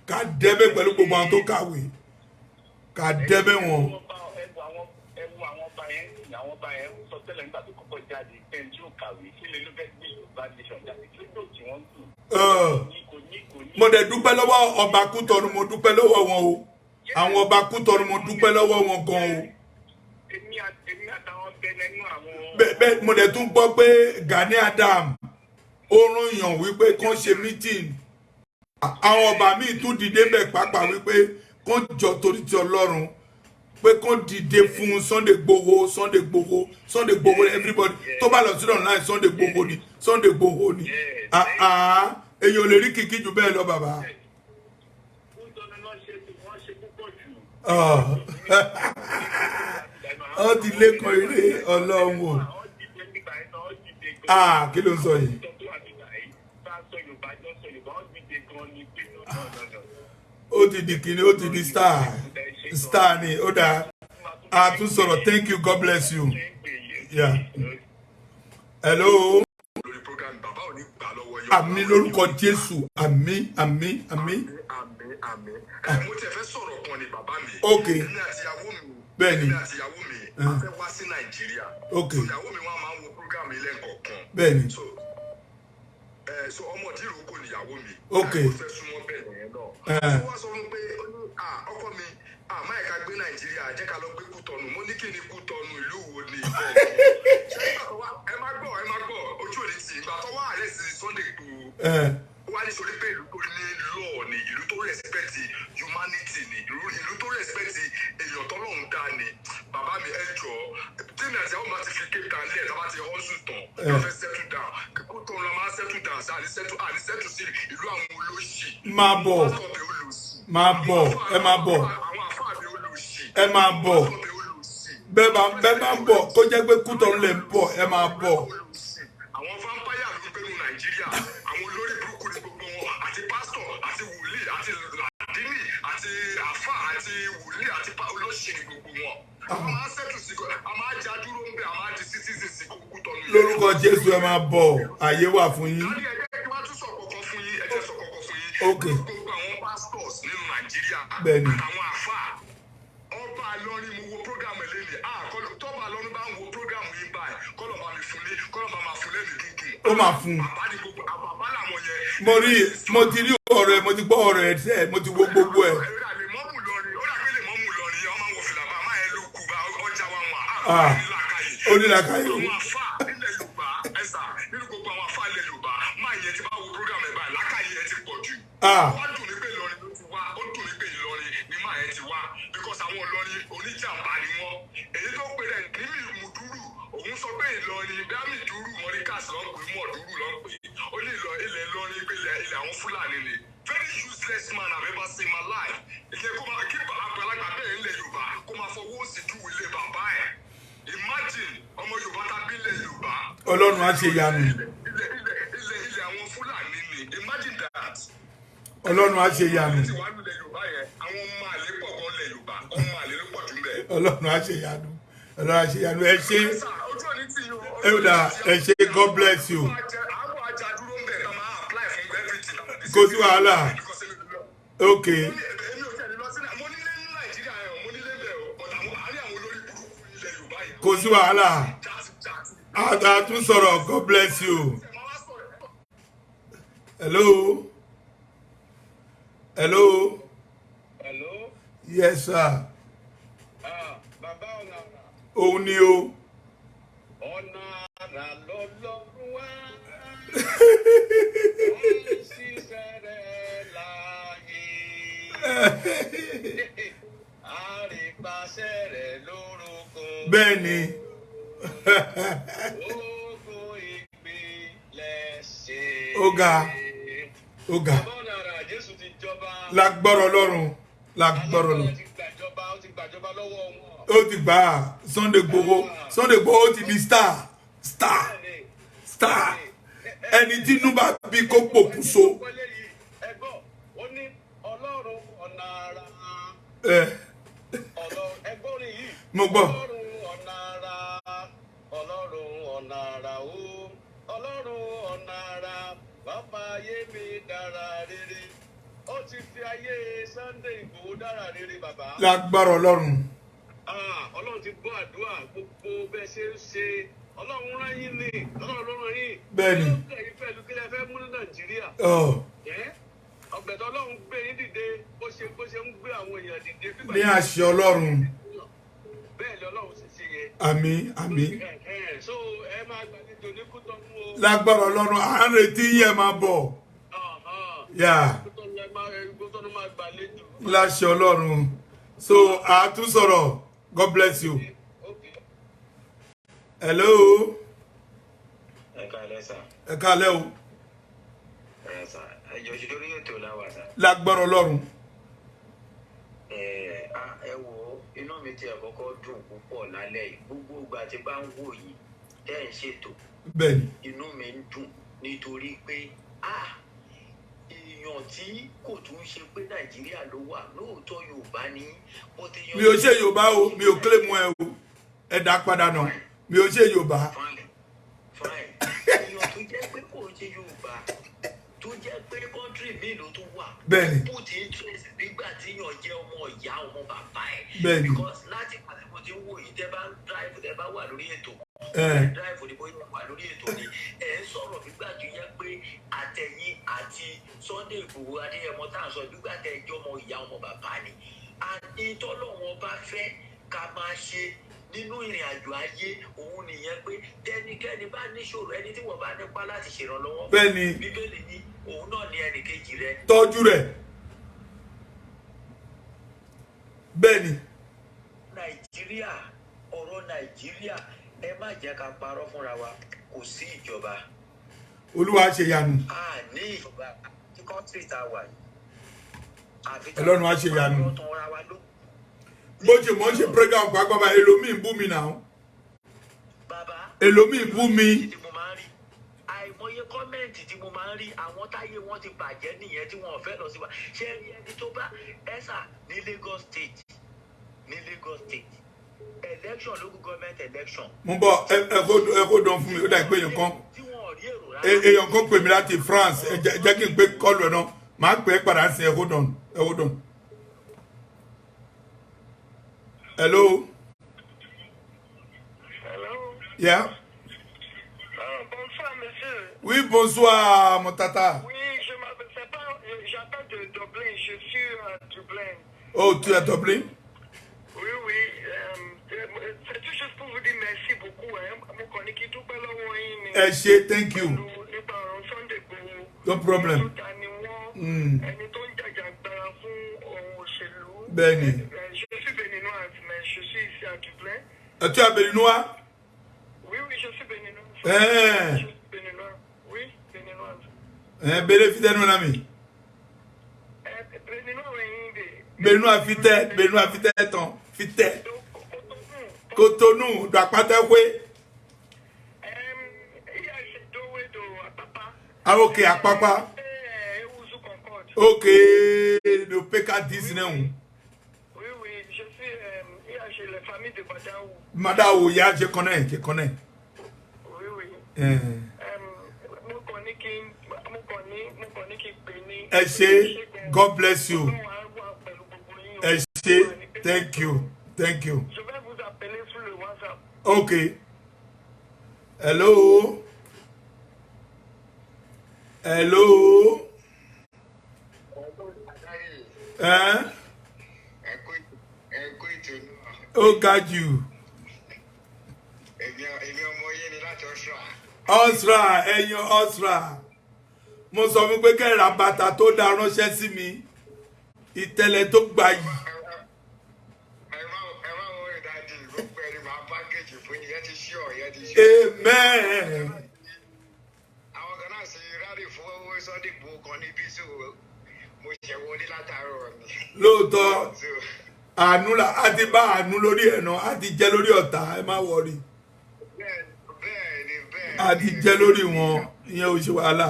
ká dẹ́bẹ̀ pẹ̀lú gbogbo àwọn tó kàwé ká dẹ́bẹ̀ wọn. Mo dẹ̀ dúpẹ́ lọ́wọ́ ọba Kútọ̀nù mo dúpẹ́ lọ́wọ́ wọn o àwọn ọba Kútọ̀nù mo dúpẹ́ lọ́wọ́ wọn gan o. Bẹ́ẹ̀ mo dẹ̀ tún gbọ́ pé Gani Adam ó rán yàn wípé kán ṣe meeting àwọn ọba míì tún dìde bẹ́ẹ̀ pàápàá wípé kán jọ torí ti Ọlọ́run pé kán dìde fún Sunday Igboho everybody tó bá lọ sí online Sunday Igboho ni èyàn ò lè rí kìkì jù bẹ́ẹ̀ lọ bàbá. Ó ti lékan eré Ọlọ́run o kí ló ń sọ yìí. Ó ti di kìíní ó ti di star ni ó dáa a tún sọ̀rọ̀ thank you God bless you. Yeah. Hello. Àmín lórúkọ Jésù àmín àmín àmín. Mo ti fẹ́ sọ̀rọ̀ kan ni bàbá mi. Ok. Èmi àti ìyàwó mi. Bẹ́ẹ̀ni. Èmi àti ìyàwó mi. A fẹ́ wá sí Nàìjíríà. Ok. So ìyàwó mi wọ́n máa ń wo program ilé nǹkan. Bẹ́ẹ̀ni. So ọmọ ìdíròkò ni ìyàwó mi. Ok. Mo fẹ́ súnmọ́ bẹ́ẹ̀ yẹn náà. So wá sọ fún pé ọkọ mi máa ká gbé Nàìjíríà jẹ́ ká lọ gbé Kútọ̀nù. Mo ní kí ni Kútọ̀nù ìlú wo ni ìbọn. Ẹ má gbọ́ ojú òní tì ìgbà tó wà àrẹ sí Sunday Igboho. Wá ní sórí pé ìlú tó ní law ni ìlú tó respect humanity ni ìlú tó respect èèyàn tọ́lọ́run dá ni bàbá mi ẹ jọ tèmi àti àwọn máa ti fi Cape Town lẹ́ẹ̀ tábà ti hustle tán ẹ fẹ́ settle down kíkó tó ń lọ máa settle down sí àní settle sí ìlú àwọn olóṣì. Máa bọ̀ ẹ máa bọ̀ àwọn àfáàbí olóṣì. ẹ máa bọ̀ bẹ́ẹ̀ máa bọ̀ kó jẹ́ pé Kútọ̀nù lè ń bọ̀ ẹ máa bọ̀. Àwọn vampire ló ń gbé ní Nàìjíríà àwọn olórí burúkú ní gbogbo wọn àti pásítọ̀ àti wòlíì àti làdínì àti àfà àti wòlíì àti olóṣì ní gbogbo wọn. A máa ṣètò sí a máa já dúró ń bẹ a máa di citizen sí Kútọ̀nù. Lórúkọ Jésù ẹ máa bọ̀ àyè wà fún yín. Láti ẹgbẹ́ kí wọ́n tún sọ kọ̀ọ̀kan fún yín ẹjẹ́ sọ kọ̀ọ̀kan fún yín. Ok. Gbogbo àwọn pastors nínú Nàìjíríà Bẹ́ẹ̀ni. àtàwọn àfà ó máa fún un. bàbá ni gbogbo bàbá làwọn yẹn. mo ti rí ọ̀rọ̀ ẹ̀ mo ti gbọ́ ọ̀rọ̀ ẹ̀ sẹ́ mo ti wo gbogbo ẹ̀. ó dàbí mọ́mù lọrin ọmọ wọ fìlà bá máa ẹ ló kú bá ọjà wa wọn. onílàkàyè. àwọn afá nílẹ̀ Yorùbá ẹ̀sà nínú gbogbo àwọn afá ilẹ̀ Yorùbá máa yẹ ti bá wo program ẹ̀ báyìí lákàyè ẹ ti pọ̀ jù. wá dùn mí pé Ìlọrin ló ti wá ó dùn mí pé Ìlọrin ni máa ẹ ti wá because àwọn Ìlọrin oníjàmbá ni wọ́n èyí tó pè rẹ̀ ní Mùdúrù òun sọ pé Ìlọrin bíámì dúrú mọ́ríkàs ló ń pè mọ́ọ̀dúrú ló ń pè ó ní ilẹ̀ Ìlọrin pé ilẹ̀ àwọn Fúlàní ni very useless man I've ever seen in my life ìyẹn kó máa kí àgbàlagbà bẹ́ẹ̀ ńlẹ̀ Yorùbá kó máa fọwọ́ sí ju ilé bàbá ẹ̀ imagine ọmọ Yorùbá tàbí ilẹ̀ Yorùbá. Ọlọ́run á ṣe yanu. ilẹ̀ àwọn Fúlàní ni imagine that. Ọlọ́run á ṣe yanu. àwọn ọmọ àlè pọ̀ gan ilẹ̀ Yorùbá ọmọ àlè ló pọ̀ jù ń bẹ̀. Ọlọ́run á ṣe yanu. Ọlọ́run á ṣe yanu ẹ ṣe. ẹ ṣe God bless you. Kò sí wàhálà. Ok. Kò sí wàhálà. A tún sọ̀rọ̀ God bless you. Hello. Hello. Hello. Yes sir. Bàbá ọ̀nà àrà. Òun ni o. Ọ̀nà àrà lọ́lọ́run wá. Ṣíṣẹ́ rẹ̀ láàyè. Àrèpàṣẹ rẹ̀ lórúkọ. Bẹ́ẹ̀ni. Ogun ìpìlẹ̀ ṣe. Ọ̀gá. Ọ̀gá. Bàbá ọ̀nà àrà Jésù ti jọba. Lágbọ́rọ̀ Ọlọ́run. Lágbọ́rọ̀ Ọlọ́run. Ó ti gbàjọba lọ́wọ́ wọn. Ó ti gbà á Sunday Igboho ó ti di star ẹni tí inú bá bí kó pokùnso. ẹgbọ́n ó ní Ọlọ́run ọ̀nà àrà. ẹgbọ́n rí yìí. Mo gbọ́. Ọlọ́run ọ̀nà àrà. Ọlọ́run ọ̀nà àrà o. Ọlọ́run ọ̀nà àrà. Bàbá ayé mi dára rere. Ó ti fi ayé Sunday Igboho dára rere bàbá. Lágbọ́rọ̀ Ọlọ́run. Ọlọ́run ti gbọ́ àdúrà gbogbo bẹ́ẹ̀ ṣe ń ṣe Ọlọ́run rán yín ní Ọlọ́run ló rán yín. Bẹ́ẹ̀ni. Kí ló ń pẹ̀lú kí lẹ fẹ́ mú ní Nàìjíríà. Ọ̀gbẹ̀tọ̀ Ọlọ́run gbé yín dìde bó ṣe ń gbé àwọn èèyàn dìde. Ní àṣẹ Ọlọ́run. Bẹ́ẹ̀ ni Ọlọ́run sì ṣe yẹ. Àmín àmín. So ẹ máa gbàlejò ní Kútọ́nù o. Lágbọ́rọ̀ Ọlọ́run à ń retí yín máa bọ̀. Kútọ́nù máa gbàlejò. Láṣẹ Ọlọ́run. So a tún sọ̀rọ̀ God bless you. Hello. Ẹ káalẹ́ sà. Ẹ káalẹ́ o. Ẹ sà. Ẹjọ́ ṣe lórí ètò láwà sà. Lágbọ́rọ̀ Ọlọ́run. Ẹ wo inú mi ti àkọ́kọ́ dùn púpọ̀ lálẹ́ yìí gbogbo ìgbà tí bá ń wò yìí tẹ́ ń ṣètò. Bẹ́ẹ̀ni. Inú mi ń dùn nítorí pé èèyàn tí kò tún ṣe pé Nàìjíríà ló wà lóòótọ́ Yorùbá ní. Mi ò ṣe Yorùbá o mi ò kílè mú ẹ o ẹ dá padà náà mi ò ṣe Yorùbá. Fine. Èèyàn tó jẹ́ pé kò ṣe Yorùbá tó jẹ́ pé kọ́ńtírì míì ló tún wà. Bẹ́ẹ̀ni. Put interest nígbà tí yàn jẹ́ ọmọ ìyá ọmọ bàbá ẹ̀. Bẹ́ẹ̀ni. Because láti pàṣẹ mo ti ń wò yìí tẹ́ bá ń drive tẹ́ bá wà lórí ètò. Drive ni bóyá wà lórí ètò ni ẹ̀ ń sọ̀rọ̀ nígbà tó yẹ pé àtẹ̀yìn àti Sunday Igboho Adéyẹmọ tá à ń sọ nígbà tẹ́ ẹjọ́ ọmọ ìyá ọmọ bàbá ni. Ìtọ́lọ́wọ́n bá fẹ́ ká máa ṣe nínú ìrìn àjò ayé òun nìyẹn pé tẹnikẹ́ni bá níṣòro ẹni tí wọ́n bá nípa láti ṣèrànlọ́wọ́. Bẹ́ẹ̀ni. Bíbélì ní òun náà ní ẹnì kejì rẹ. Tọ́jú rẹ̀. Bẹ́ẹ̀ni. Nàìjíríà ọ̀rọ̀ Nàìjíríà ẹ má jẹ́ ká parọ́ fúnra wa kò sí ìjọba. Olúwa ṣe yanu. A ní ìjọba tí kọ́ńtírì tá a wà yìí. Ọlọ́run á ṣe yanu. Bó ṣe mọ̀ ń ṣe program pàápàá ẹlòmíì bú mi náà. Ẹlòmíì bú mi. Àìmọye kọ́mẹ̀ntì tí mo máa ń rí àwọn táyé wọn ti bàjẹ́ nìyẹn tí wọn ò fẹ́ lọ sí wa. Ṣé ẹni tó bá ẹ̀sà ní Lagos State election local government election. Mo bọ̀ ẹ kó dán fún mi ó dà pé èèyàn kan pè mí láti France ẹ jẹ́ kí n pé kọ́ọ̀lù ẹ̀ náà màá pè é padà sí ẹ kó dán. Hello. Hello. Yeah. Bonsoir, monsieur. Oui, bonsoir, mon tata. Oui, je m'appelle, j'appelle de Dublin, je suis à Dublin. Oh, tu es à Dublin? Oui, c'est tout juste pour vous dire merci beaucoup. Mon collègue qui tout parle au Eshe, thank you. No problem. Benny. Je suis béninoise, mais je suis ici à Dublin. Tu es béninois? Oui, je suis béninoise. Je suis béninoise. Oui, béninoise. Béné fidèle, mon ami. Béninois fidèle, ton. Fidèle. Cotonou, Dakpatakwe. Ah, ok, à papa. Ok, le PK19. Oui, je suis chez la famille de Badaou. Madaou, ya, je connais. Oui. Eshe, God bless you. Eshe, thank you. Je vais vous appeler sur le WhatsApp. Ok. Hello. Hein? Oh, God, you. Osra, Osra. Mo sọ fún pé kẹ́ ra bàtà tó dá ránṣẹ́ sí mi. Ìtẹ̀lẹ̀ tó gbà yìí. Amen. Lóòótọ́ àánú la a ti bá àánú lórí ẹ̀ náà a ti jẹ́ lórí ọ̀tá ẹ má wọrí a ti jẹ́ lórí wọn ìyẹn ò ṣe wàhálà.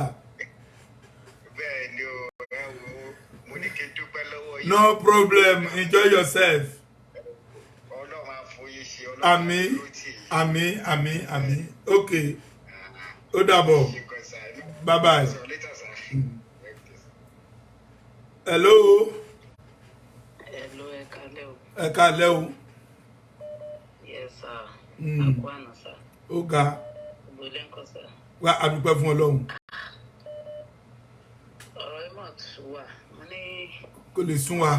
No problem, enjoy yourself. Àmín. Okay. Ó dàbọ̀. Bye bye. Hello. Ẹ káalẹ́ o. Yes, sir. Akwana, sir. Ó ga. Bolenko, sir. Wá a dúpẹ́ fún Ọlọ́run. Ọ̀rọ̀ ẹ̀ máa tún wà. Mo ní. Kò lè sún wa.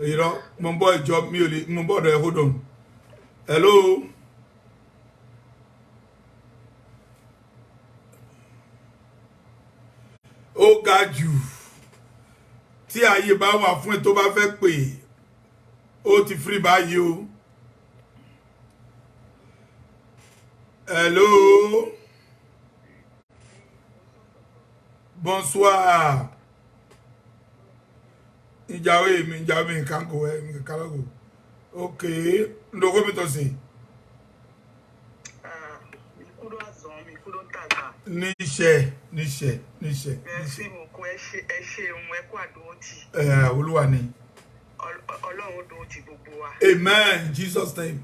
Irọ́ mo ń bọ́ ìjọ mi ò lè mo ń bọ́ ọ̀dọ̀ ẹ̀ hold on. Hello. Ó ga jù. Tí ààyè bá wà fún ẹ tó bá fẹ́ pè ó ti free báyìí o. Hello. Bonsoir. Ìjàwé mi nǹkan kò ẹ mi kankan lọ́gò. Ok. Ndòkó mi tó sìn. Níṣẹ́. Merci beaucoup. Ẹ ṣeun, ẹ kú àdúrótì. Olúwa ni. Ọlọ́run dúró ti gbogbo wa. Amen. In Jesus' name.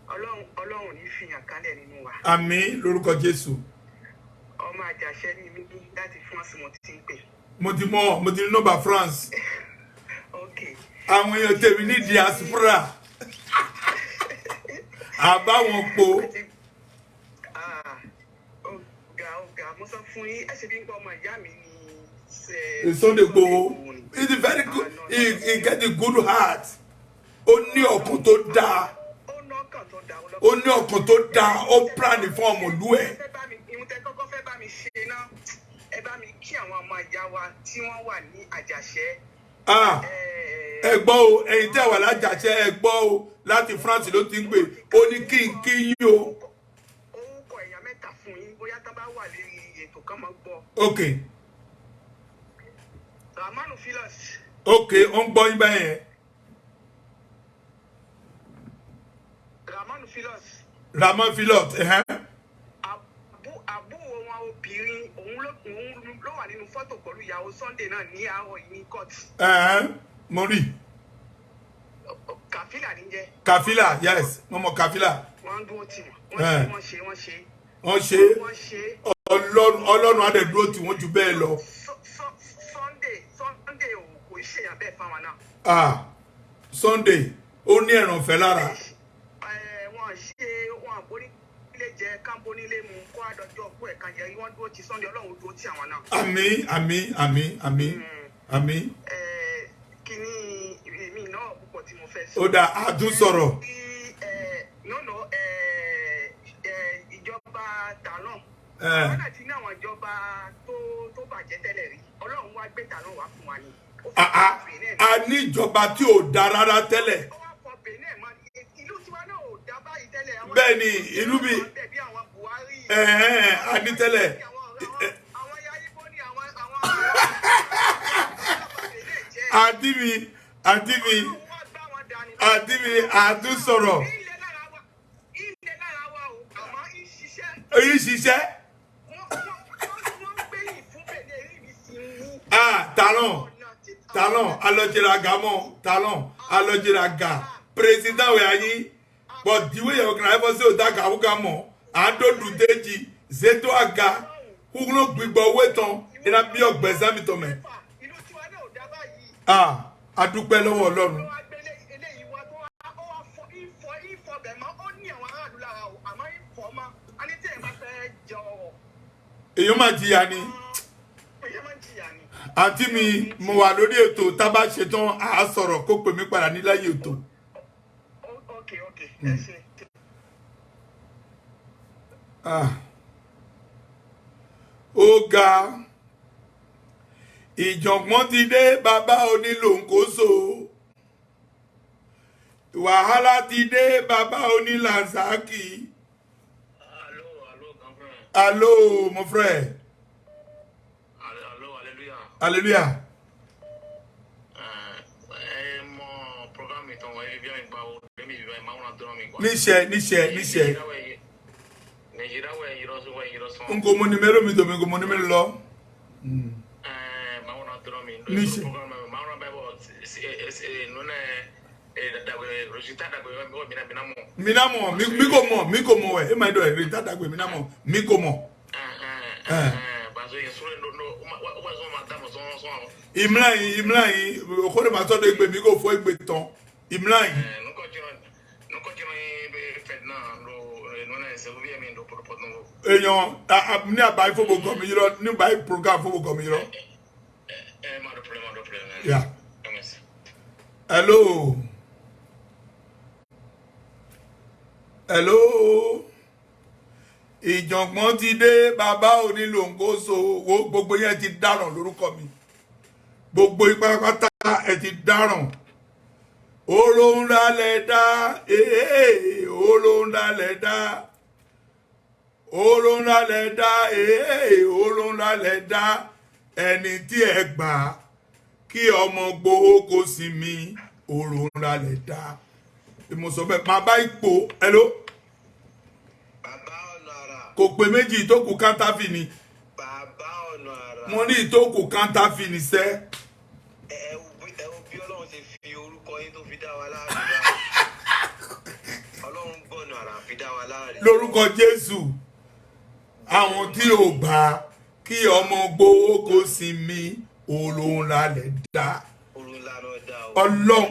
Ọlọ́run ní fìyàn kálẹ̀ nínú wa. Àmín lórúkọ Jésù. Ọmọ Àjàṣẹ́ ni mí láti France mo ti ń pè. Mo ti ní nọ́mbà France. Okay. Àwọn èèyàn tèmi ní diaspora. Àbáwọn po. Ọ̀gá, mo sọ fún yín, ẹ ṣe bí ń gbọ́ ọmọ ìyá mi ní Sunday Igboho. He's a very good, he get a good heart. Ó ní ọkàn tó dáa. Ó ní ọkàn tó dáa. Ó plan fún ọmọlú ẹ̀. Ìhun tẹ́ kọ́kọ́ fẹ́ bá mi ṣe náà. Ẹ bá mi kí àwọn ọmọ ìyá wa tí wọ́n wà ní Àjàṣẹ́. Ẹ gbọ́ o, ẹ̀yin tẹ́ wà lájàṣẹ́ ẹ gbọ́ o, láti France ló ti ń gbé. Ó ní kí n kí yín o. Orúkọ èèyàn mẹ́ta fún yín, bóyá tán bá wà lórí ètò kan máa gbọ́. Okay. Ramanu Philos. Okay, ó ń gbọ́ yín bẹ́ẹ̀ yẹn. Ramon Philos, àbúrò wọn obìnrin òun ló wà nínú fọ́tò pẹ̀lú ìyàwó Sunday náà ní àárọ̀ yìí ní court. Mo rí. Kàfílà ní jẹ́. Kàfílà, yes, mo mọ̀ Kàfílà. Wọ́n dúró tì wọ́n. Wọ́n ṣe. Ọlọ́run á dẹ̀ dúró tì wọ́n jù bẹ́ẹ̀ lọ. Sunday kò ṣèyàn bẹ́ẹ̀ fáwọn náà. Sunday ó ní ẹ̀rànfẹ́ lára. Wọ́n àbórí ilé jẹ kámbó nílé mu kó àdọjọ ọkọ ẹ̀ka yẹ wọ́n dúró ti Sunday Ọlọ́run dúró ti àwọn náà. Àmín. Kíní èmi náà púpọ̀ tí mo fẹ́ sọ. Ó dà á tún sọ̀rọ̀. Ìjọba Talon. Àwọn náà ti ní àwọn ìjọba tó bàjẹ́ tẹ́lẹ̀ rí. Ọlọ́run wá gbé Talon wá fún wa ni. A ní ìjọba tí ò da rárá tẹ́lẹ̀. Ìlú tiwa náà ò dá báyìí tẹ́lẹ̀. Bẹ́ẹ̀ ni ìlú bí. A ní tẹ́lẹ̀. Àwọn yáyíbó ní àwọn àǹtí mi àtún sọ̀rọ̀. Èyí ṣiṣẹ́. Talon alọ́jẹ̀ràgà président wẹ̀ ayé but the way you organize for say otaga awugamọ àádọ́dù déjì zétó àga kúkúrò gbígbọ́ owó tán iná bí ọgbẹ́ sámìtọ́mẹ́. Adúpẹ́ lọ́wọ́ Ọlọ́run. Èyàn máa jìyà ni. Àǹtí mi mo wà lórí ètò tá bá ṣe tán à á sọ̀rọ̀ kó pè mí padà níláyé ètò. Ó ga ìjọ̀gbọ́n ti dé bàbá onílòǹkóso wàhálà ti dé bàbá onílànsákì. Allô mon frère. Alléluia. Níṣẹ́. Ngo mo numéro mi do mi ngo mo numéro lọ. Níṣẹ́. Minamo mi ko mo e ma do e rita dagbe minamo mi ko mo. Imlan o ko de ma so do igbe mi ko fo igbe tan. Imlan èèyàn ní àbáyé fóbò gan mi yírọ ní báyìí program fóbò gan mi yírọ. Hello. Ìjọ̀gbọ́n ti dé bàbá onílòǹkóso wo gbogbo yẹn ti dáràn lórúkọ mi. Gbogbo ipápátá ẹ ti dáràn. Olóhùn lálẹ́ dá olóhùn lálẹ́ dá. Olóhùn lálẹ́ dá olóhùn lálẹ́ dá ẹni tí ẹ gbà kí ọmọ gbowó kó sí mi olóhùn lálẹ́ dá. Mo sọ bẹ́ẹ̀ máa bá ipò hello. Bàbá ọ̀nà àrà. Kò pé méjì ìtókù kántàfì ni. Bàbá ọ̀nà àrà. Mo ní ìtókù kántàfì ni sẹ́. Ẹ wo bí Ọlọ́run ṣe fi orúkọ yín tó fi dá wa láàrin. Ọlọ́run gbọ́nà àrà fi dá wa láàrin. Lórúkọ Jésù àwọn tí ò gbà kí ọmọ gbowó kó sí mi olóhùn lálẹ́ dá. Ọlọ́run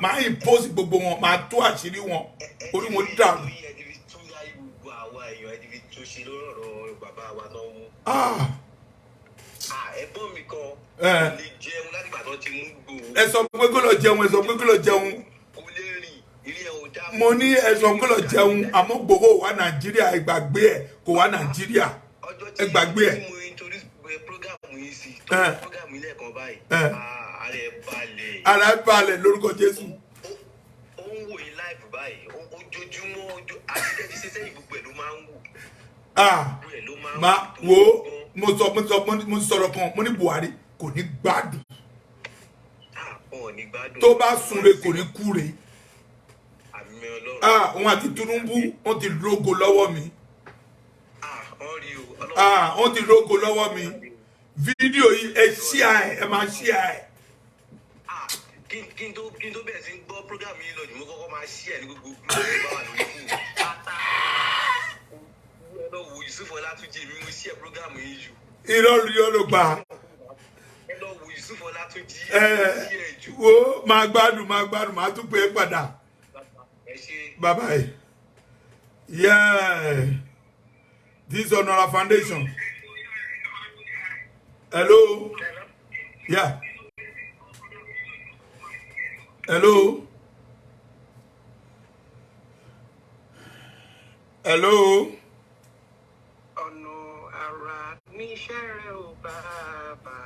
máa impose gbogbo wọn máa tú àṣírí wọn orí wọn dàrú. Ẹ̀gbọ́n mi kan lè jẹun láti ìgbà tó ti mú gbòòrò. Ẹ sọ pé kó lọ jẹun Kò lè rìn ilé ẹ̀ ò dá. Mo ní ẹ sọ pé kó lọ jẹun àmọ́ gbogbo wà Nàìjíríà ẹ gbàgbé ẹ kò wà Nàìjíríà ẹ gbàgbé ẹ. Ọjọ́ tí mo introduce program yìí sí program ilé ẹ̀kan báyìí ara balẹ̀ lórúkọ Jésù. Ó ń wò yín live báyìí ojoojúmọ́ àti ẹ̀jí ṣiṣẹ́ ìgbogbo ẹ̀ ló máa ń wò. Mo sọ̀rọ̀ kan mo ní Buhari kò ní gbádùn. Tó bá sunre kò ní kúre. Òun àti Tinubu wọ́n ti lógo lọ́wọ́ mi. Wọ́n ti lógo lọ́wọ́ mi. Fídíò yìí ẹ ṣíà ẹ máa ṣíà ẹ. Kí n tó bẹ̀rẹ̀ sí gbọ́ program yìí lọ jù mo kọ́kọ́ máa ṣíà ní gbogbo group tó bá wà lórí fún mi. Wo Yusuf Ọlátúnjí mi mo ṣíà program yìí jù. Irọ́ ló gbà. Wo Yusuf Ọlátúnjí ṣíà jù. Wo máa gbádùn máa tún pé padà. Ẹ ṣe. Bàbá ẹ̀ Yeah. This Honora Foundation. Hello. Yeah. Hello. Hello. ọ̀nà ara níṣẹ́ rẹ̀ ò bàbá.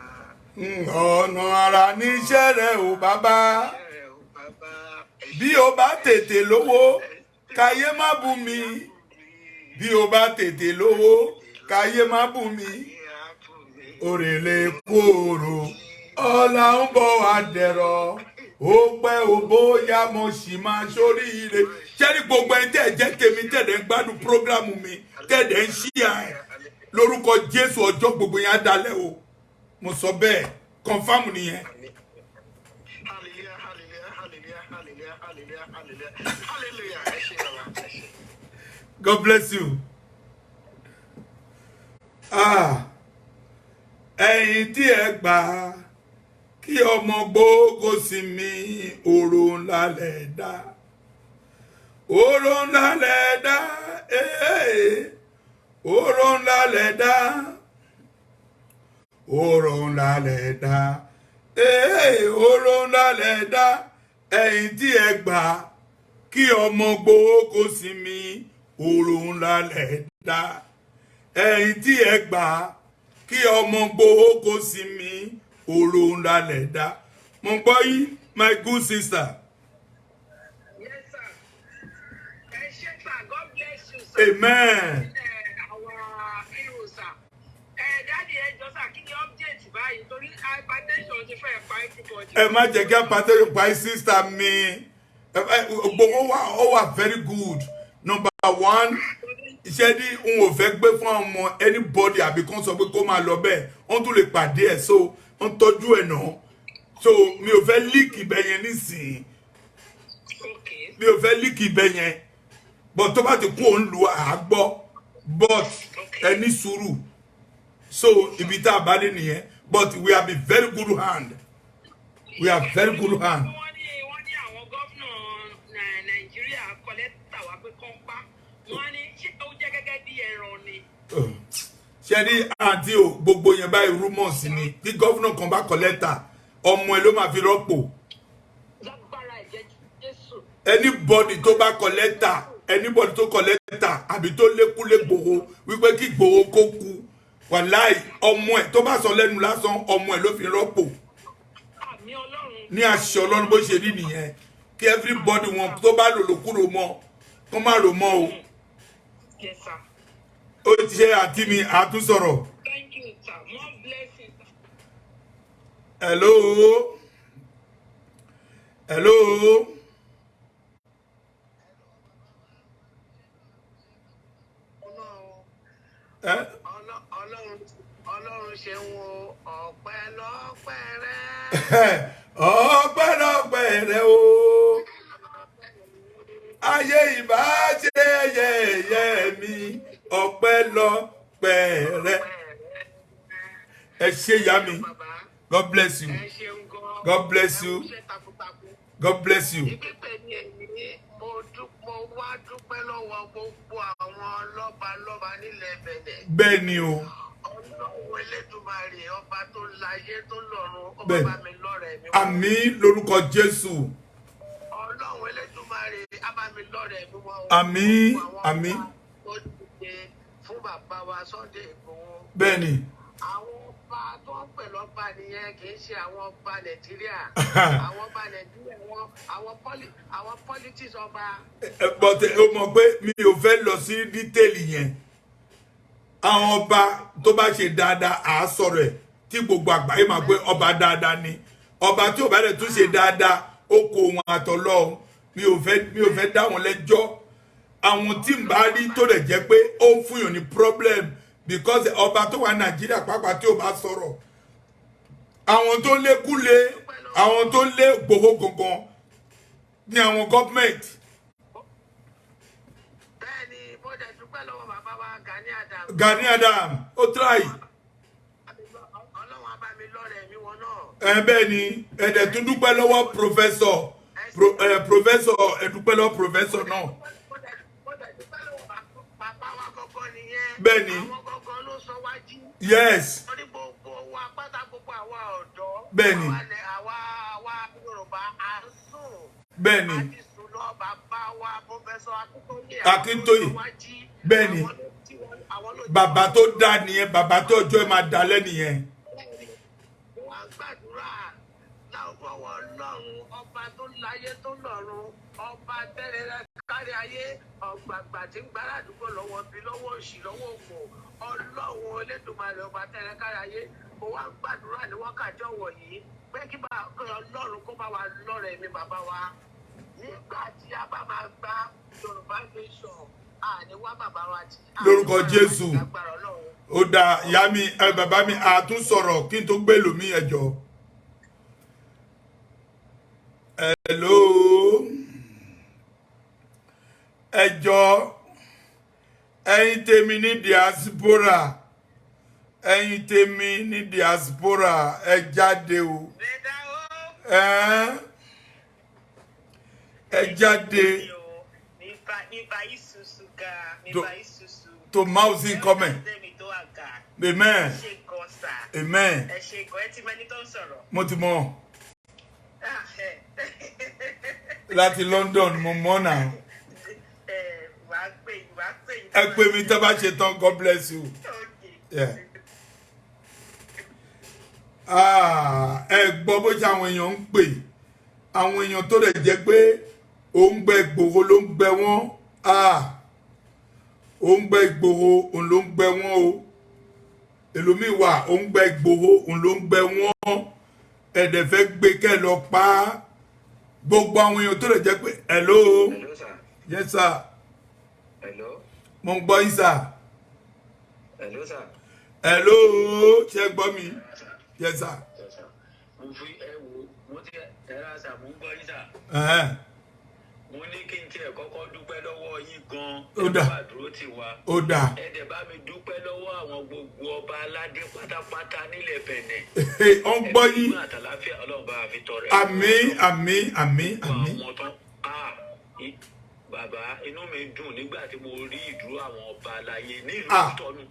Ọ̀nà ara níṣẹ́ rẹ̀ ò bàbá. Níṣẹ́ rẹ̀ ò bàbá. Bí o bá tètè lówó, káyé má bú mi. Bí o bá tètè lówó, káyé má bú mi. Òrèlè kóró, ọ̀la ń bọ̀ wá dẹ̀rọ̀. Ó pẹ́ ó bóyá mo sì máa ṣoríire. Ṣẹ́rí gbogbo ẹni tẹ́ ẹ̀ jẹ́ tèmi tẹ̀dẹ̀ ń gbádùn prógrámù mi tẹ̀dẹ̀ ń ṣíà ẹ̀. Lórúkọ Jésù ọjọ́ gbogbo yẹn á dalẹ̀ o. Mo sọ bẹ́ẹ̀, confam nìyẹn. Hallelujah, hallelujah, hallelujah, hallelujah, hallelujah, hallelujah, hallelujah. Ẹ ṣé bàbá, ẹ ṣé. God bless you. Ẹ̀yin tí ẹ gbà kí ọmọ gbogbo sí mi, oró ńlá lẹ̀ dá. Oró ńlá lẹ̀ dá. Oró ńlá lẹ̀ dá. Oró ńlá lẹ̀ dá. Oró ńlá lẹ̀ dá. Ẹ̀yin tí ẹ gbà kí ọmọ gbogbo sí mi, oró ńlá lẹ̀ dá. Ẹ̀yin tí ẹ gbà kí ọmọ gbogbo sí mi, oró ńlá lẹ̀ dá. Mo gbọ́ yín, my good sister. Yes, sir. Ẹ ṣé, sir. God bless you, sir. Amen. Our hero, sir. Daddy, ẹ jọ̀ọ́ sir, kí ni update báyìí? Torí hypertension ti fẹ́ pa everybody. Ẹ má jẹ́ kí apàtẹ́yọ̀ pa sister mi. Gbogbo ó wà very good. Number one, iṣẹ́ ní n ò fẹ́ gbé fún ọmọ anybody àbí kan sọ pé kó máa lọ bẹ́ẹ̀ wọ́n tún lè pàdé ẹ̀ so wọ́n tọ́jú ẹ̀ náà so mi ò fẹ́ líìkì ibẹ̀ yẹn nísìnyí mi ò fẹ́ líìkì ibẹ̀ yẹn but tó bá ti kú òun lu àgbọ̀ but ẹ ní sùúrù so ibi tá a bá dé nìyẹn but we have a very good hand we have very good hand. Wọ́n ní àwọn gómìnà Nàìjíríà kọ́lẹ́tà wá pé kán pa wọ́n ní ṣé ó jẹ́ gẹ́gẹ́ bí ẹran ni. Ṣé ní àǹtí o gbogbo yẹn báyìí rumors ni tí gọ́fúnà kan bá kọ lẹ́tà ọmọ ẹ ló máa fi rọ́pò. Lágbára ẹ̀jẹ̀ Jésù. Anybody tó bá kọ lẹ́tà anybody tó kọ lẹ́tà àbí tó lékúlé Ìgbòho wípé kí Ìgbòho kó kú wàláì ọmọ ẹ tó bá sọ lẹ́nu lásán ọmọ ẹ ló fi rọ́pò. Àmì Ọlọ́run. Ní àṣẹ Ọlọ́run bó ṣe rí nìyẹn kí everybody wọn tó bá lòlòkúrò mọ́ kó má rò mọ́ o. Yes, sir. Ó ti ṣe àti mi àtúnsọ̀rọ̀. Thank you, sir. More blessings. Hello. Hello. Ọlọ́run ṣe ń wo ọpẹ́ lọ́pẹ́ rẹ. Ọpẹ́ lọ́pẹ́ rẹ o. Ayé ìbá ṣe yẹ̀yẹ́ mi ọpẹ́ lọ́pẹ́ rẹ. Ẹ ṣé ìyá mi. God bless you. God bless you. God bless you. Mo wá dúpẹ́ lọ́wọ́ gbogbo àwọn lọ́balọ́ba nílẹ̀ Bẹ̀nẹ̀. Bẹ́ẹ̀ ni o. Ọlọ́run Elédùmarè ọba tó láyé tó lọ́run ó Bẹ́ẹ̀. bá mi lọ́rẹ̀ mi. Àmín lórúkọ Jésù. Ọlọ́run Elédùmarè á bá mi lọ́rẹ̀ mi wọ́n. Àmín, àmín. Ó dìde fún bàbá wa Sunday Igboho. Bẹ́ẹ̀ ni. Àwọn ọba tó ń pè lọ́ba nìyẹn kì í ṣe àwọn ọba Nàìjíríà. Àwọn ọba Nàìjíríà àwọn politics ọba. But o mọ̀ pé mi ò fẹ́ lọ sí dítẹ́lì yẹn. Àwọn ọba tó bá ṣe dáadáa à á sọ̀rọ̀ ẹ̀ tí gbogbo àgbáyé máa gbé ọba dáadáa ni. Ọba tí ò bá dẹ̀ tún ṣe dáadáa ó kó wọn àtọ̀lọ́hun mi ò fẹ́ dá wọn lẹ́jọ́. Àwọn tí n bá rí tó dẹ̀ jẹ́ pé ó ń fún yàn ní problem because ọba tó wà Nàìjíríà pàápàá tí ò bá sọ̀rọ̀. Àwọn tó lékúlé àwọn tó lé Ìgbòho gangan ní àwọn gọ́ọ̀mẹ̀ntì. Bẹ́ẹ̀ni, mo dẹ̀ dúpẹ́ lọ́wọ́ bàbá wa Gani Adams. Gani Adams ó try. Ọlọ́run á bá mi lọ́rẹ̀ mi wọn náà. Bẹ́ẹ̀ ni ẹ̀dẹ̀ tún dúpẹ́ lọ́wọ́ professor ẹ dúpẹ́ lọ́wọ́ professor náà. Mo dẹ̀ dúpẹ́ lọ́wọ́ bàbá àwọn nìyẹn. Bẹ́ẹ̀ni. Àwọn gangan ló sọ wá jí. Yes. Wọ́n ní gbogbo wa pátá gbogbo àwa ọ̀dọ́. Bẹ́ẹ̀ni. Àwa Yorùbá à ń sùn. Bẹ́ẹ̀ni. A ti sùn lọ bàbá wa Pọ́fẹ́sọ̀ Akíntóyè. Bẹ́ẹ̀ni. Bàbá tó dá nìyẹn, bàbá tó ọjọ́ ẹ máa dalẹ̀ nìyẹn. Wọ́n gbàdúrà láwùjọ Ọlọ́run ọba tó láyé tó lọ́run ọba tẹ́lẹ̀ kárí ayé ọ̀gbàgbà tí ń gbára àdúgbò lọ́wọ́ bí lọ́wọ́ òṣì lọ́wọ́ òfò Ọlọ́run Elédùmarè ọba tẹ́lẹ̀ kárí ayé mo wá gbàdúrà ní wákàtí ọ̀wọ̀ yìí pé kí Ọlọ́run kó bá wa lọ́rẹ̀ mi bàbá wa nígbà tí a bá máa gba Yorùbá nation àníwá bàbá wa tí. Lórúkọ Jésù. Ó dáa ìyá mi bàbá mi àtún sọ̀rọ̀ kí n tó gbé lómi ẹjọ́. Hello. Ẹjọ́ ẹ̀yin tèmi ní diaspora ẹ̀yin tèmi ní diaspora ẹ jáde o. Ẹ jáde. To mouse in comment. Amen. Amen. Mo ti mọ̀. Láti London mo mọ̀ náà. Ẹ pè mí tó bá ṣe tán, God bless you. Yeah. Ẹ gbọ́ bó ṣe àwọn èèyàn ń pè. Àwọn èèyàn tó dẹ̀ jẹ́ pé òun gbẹ Ìgbòho ló ń gbẹ wọ́n. Òun gbẹ Ìgbòho òun ló ń gbẹ wọ́n o. Èlòmíì wà òun gbẹ Ìgbòho òun ló ń gbẹ wọ́n. Ẹ̀dẹ̀ fẹ́ gbé kẹ́ lọ pa á. Gbogbo àwọn èèyàn tó dẹ̀ jẹ́ pé hello. Hello sir. Yes sir. Hello. Mo ń gbọ́ yín sir. Hello sir. Hello, ṣé gbọ́ mi? Yes sir. Mo fi mo ti ẹ̀rọ àṣà mo ń gbọ́ yín sir. Mo ní kí n tiẹ̀ kọ́kọ́ dúpẹ́ lọ́wọ́ yín gan-an. Ó dà. Ẹ dúró tì wá. Ó dà. Ẹ dẹ̀ bá mi dúpẹ́ lọ́wọ́ àwọn gbogbo ọba aládé pátápátá nílẹ̀ Bẹ̀nẹ̀. Ó ń gbọ́ yín. Ẹgbẹ́ àtàláfíà Ọlọ́run bá fi tọrẹ. Àmín, àmín, àmín, àmín. Àwọn tán bàbá inú mi dùn nígbà tí mo rí ìdúró àwọn ọba aláyé nílùú Ìtọ́nù.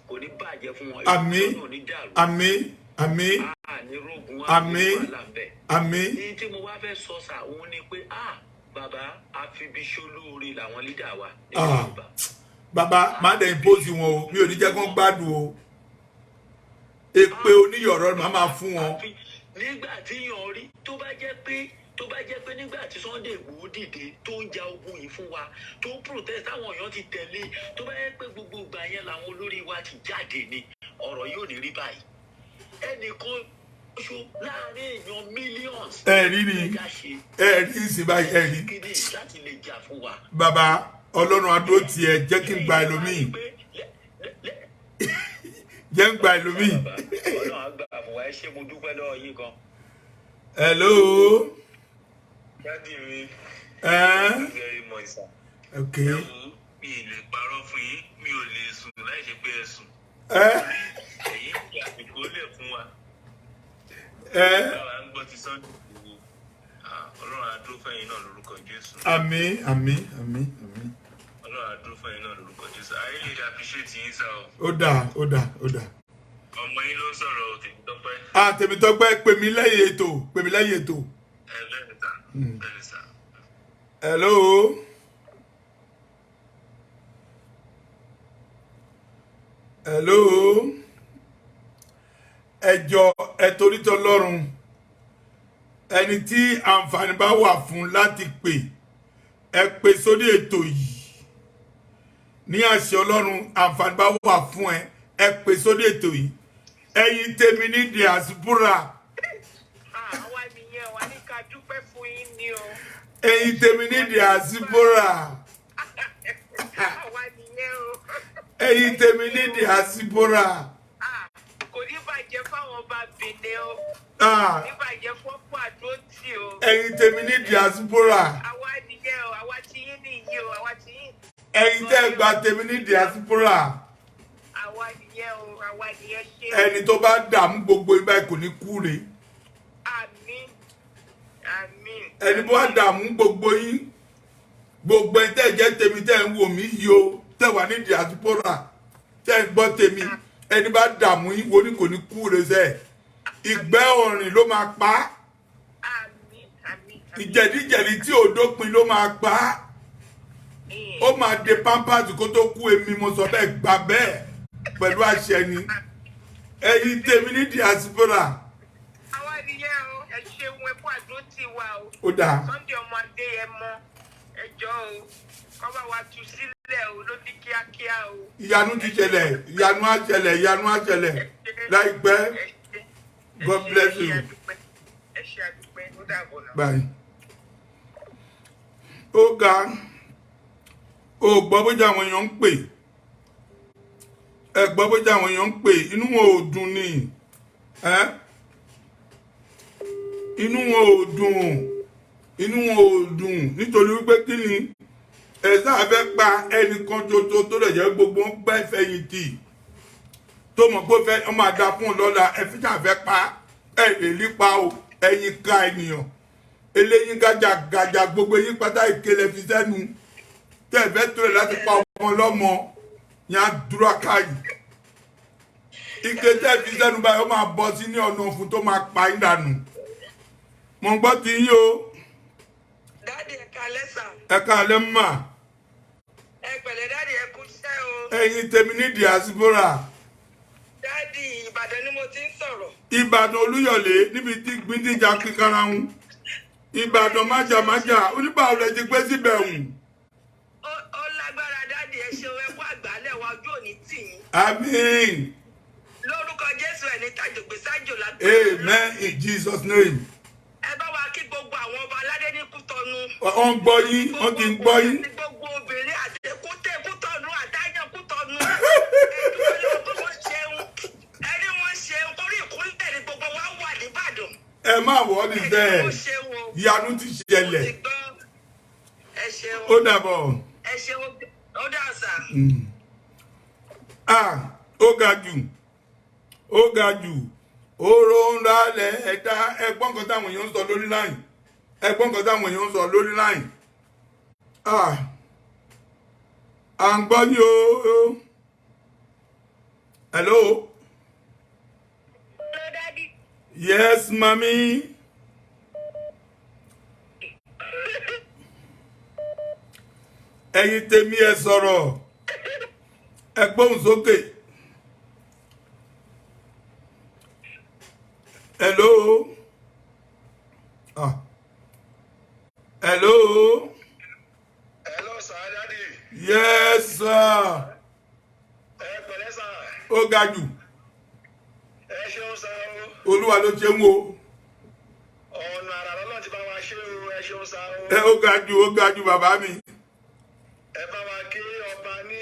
Kò ní bàjẹ́ fún wọn. Àmín, àmín, àmín, àmín, àmín. Ní tí mo wá fẹ́ sọ sà òun ni pé bàbá àfibiṣólóore làwọn lídà wa ní Yorùbá. Bàbá má dẹ̀ impose wọn o, mi ò ní jẹ́ kó gbádùn o. Èpè oníyọ̀rọ̀ máa máa fún wọn. Nígbà tí yàn rí tó bá jẹ́ pé nígbà tí Sunday Igboho dìde tó ń ja ogun yìí fún wa tó ń protest àwọn èèyàn ti tẹ̀lé tó bá jẹ́ pé gbogbo ìgbà yẹn làwọn olórí wa ti jáde ni ọ̀rọ̀ yóò ní rí báyìí ẹnìkan ṣo láàrin èèyàn millions. Ẹ̀rí ni ẹ̀rí ìsìn báyìí ẹ̀rí. láti lè jà fún wa. Bàbá Ọlọ́run adó tiẹ̀ jẹ́ kí n gba ẹlòmíì. Jẹ́ ń gba ẹlòmíì. Ọlọ́run á gbà fún wa ẹ ṣé mo dúpẹ́ lọ́wọ́ yín gan. Hello. Dádì mi. Very much sir. Okay. Mi ì lè parọ́ fún yín mi ò lè sùn láì ṣe pé ẹ sùn. Ẹ̀yin ti àsìkò lè fún wa. Báwa ń gbọ́ ti Sunday Igboho. Ọlọ́run á dúró fẹ́yìn náà lórúkọ Jésù. Àmín, àmín, àmín, àmín. Ọlọ́run á dúró fẹ́yìn náà lórúkọ Jésù. I really appreciate yín sá o. Ó dáa, ó dáa, ó dáa. Ọmọ yín ló ń sọ̀rọ̀ Tèmítọ́pẹ́. Tèmítọ́pẹ́ pè mí lẹ́yìn ètò, pè mí lẹ́yìn ètò. Bẹ́ẹ̀ni sá, bẹ́ẹ̀ni sá. Hello. Hello. Ẹjọ́ ẹ̀tọ́rítọ́ lọ́rùn ẹni tí àǹfààní bá wà fún láti pè ẹ pè sórí ètò yìí ní àṣẹ Ọlọ́run àǹfààní bá wà fún ẹ pè sórí ètò yìí ẹ̀yin tèmi ní diaspora. Àwa nìyẹn wà ní ká dúpẹ́ fún yín ni o. Ẹ̀yin tèmi ní diaspora. Àwa nìyẹn o. Ẹ̀yin tèmi ní diaspora. Kò ní bàjẹ́ fáwọn ọba Benin o. Ní bàjẹ́ fọ́pọ̀ àdótì o. Ẹ̀yin tèmi ní diaspora. Àwa nìyẹn o, àwa tí yín nìyí o, àwa tí yín. Ẹ̀yin tẹ́ gba tèmi ní diaspora. Àwa nìyẹn o, àwa nìyẹn ṣe o. Ẹni tó bá dààmú gbogbo ibà kò ní kú re. Àmín. Àmín. Ẹni bó bá dààmú gbogbo yín gbogbo ẹ̀ tẹ́ jẹ́ tèmi tẹ́ ń wò mí yìí o tẹ́ wà ní diaspora tẹ́ ń gbọ́ tèmi ẹni bá dààmú yín wo ni kò ní kú rẹsẹ̀ ìgbẹ́ ọ̀rìn ló máa pa á ìjẹ̀díjẹ̀dí tí ò dópin ló máa pa á ó máa de pampers kó tó kú èmi mo sọ bẹ́ẹ̀ gbà bẹ́ẹ̀ pẹ̀lú àṣẹ ni ẹ̀yin tèmi ní diaspora. àwa nìyẹn o ẹ ṣeun ẹ fún àdó tí wa o. ó dáa. Sunday ọmọ adé ẹ mọ ẹjọ́ o kọ́ bá wa tú sílẹ̀ o ló ní kíákíá o. ìyanu ti ṣẹlẹ̀ ìyanu á ṣẹlẹ̀ láìpẹ́. God bless you. ẹ ṣe àdúpẹ́ ó dàbọ̀ náà. Bye. Ó ga ó gbọ́ bójú àwọn èèyàn ń pè ẹ gbọ́ bójú àwọn èèyàn ń pè inú wọn ò dùn ni inú wọn ò dùn nítorí wípé kí ni ẹ̀sà fẹ́ pa ẹnìkan ṣoṣo tó lè jẹ́ gbogbo ń gbẹ́ fẹ̀yìntì tó mọ̀ pé fẹ́ ọmọ àdá fún un lọ́la ẹ fi ṣàfẹ́ pa ẹ lè lípa o ẹ̀yin ká ènìyàn eléyín gàjà gbogbo yín pátá ìkẹlẹ̀ fi sẹ́nu tẹ́ẹ̀fẹ́ tó rẹ̀ láti pa ọmọ lọ́mọ yẹn á dúró káyì ike tẹ́ẹ̀ fi sẹ́nu báyìí ó máa bọ́ sí ní ọ̀nà òfun tó máa pa yín dànù mo ń gbọ́ ti yín o. dáàdì ẹ̀ka lẹ́sà. ẹ̀ka alẹ́ mà. ẹ pẹ̀lẹ́ dáàdì ẹ kú iṣẹ́ o. ẹ̀yin tèmi ní diaspora. dáàdì Ìbàdàn ni mo ti ń sọ̀rọ̀. Ìbàdàn Olúyọ̀lé níbi tí gbìndíjà kíkanra ń Ìbàdàn májàmájà oníbàárà rẹ̀ ti pé síbẹ̀ hùn. ó lágbára dáàdì ẹ ṣeun ẹ kú àgbálẹ̀ wa ojú òní tì yín. Àmín. lórúkọ Jésù ẹ̀ ní tàjògbé sájò lágbára. Amen in Jesus name. ẹ bá wa kí gbogbo àwọn ọba aládé ní Kútọ̀nù. wọ́n ń gbọ́ yín wọ́n kì í gbọ́ yín. gbogbo obìnrin àti Kútọ̀nù àtàyàn Kútọ̀nù. ẹni wọ́n ṣeun torí ìkúnlẹ̀ ní gbogbo wa wà nìbàdàn. ẹ má wọ́ ní bẹ́ẹ̀ ìyanu ti ṣẹlẹ̀. ẹ ṣeun. ó dàbọ̀. ẹ ṣeun ó dà sà. Ó ga jù oró ńlá lẹ̀ ẹ̀dá ẹgbọ́n kan táwọn èèyàn ń sọ lórí láyìn à ń gbọ́ ní o. Hello. Hello, Daddy. Yes, mommy. Ẹ̀yin tèmi ẹ sọ̀rọ̀ ẹ gbóhùn sókè. Hello. Hello. Hello, sir, Daddy. Yes, sir. Ẹ pẹ̀lẹ́ sà. Ó ga jù. Ẹ ṣeun sà o. Olúwa ló ṣe ń wo. Ọ̀nà àrà lọ́nà ti bá wa ṣe o. Ẹ ṣeun sà o. Ó ga jù bàbá mi. Ẹ bá wa kí ọba ní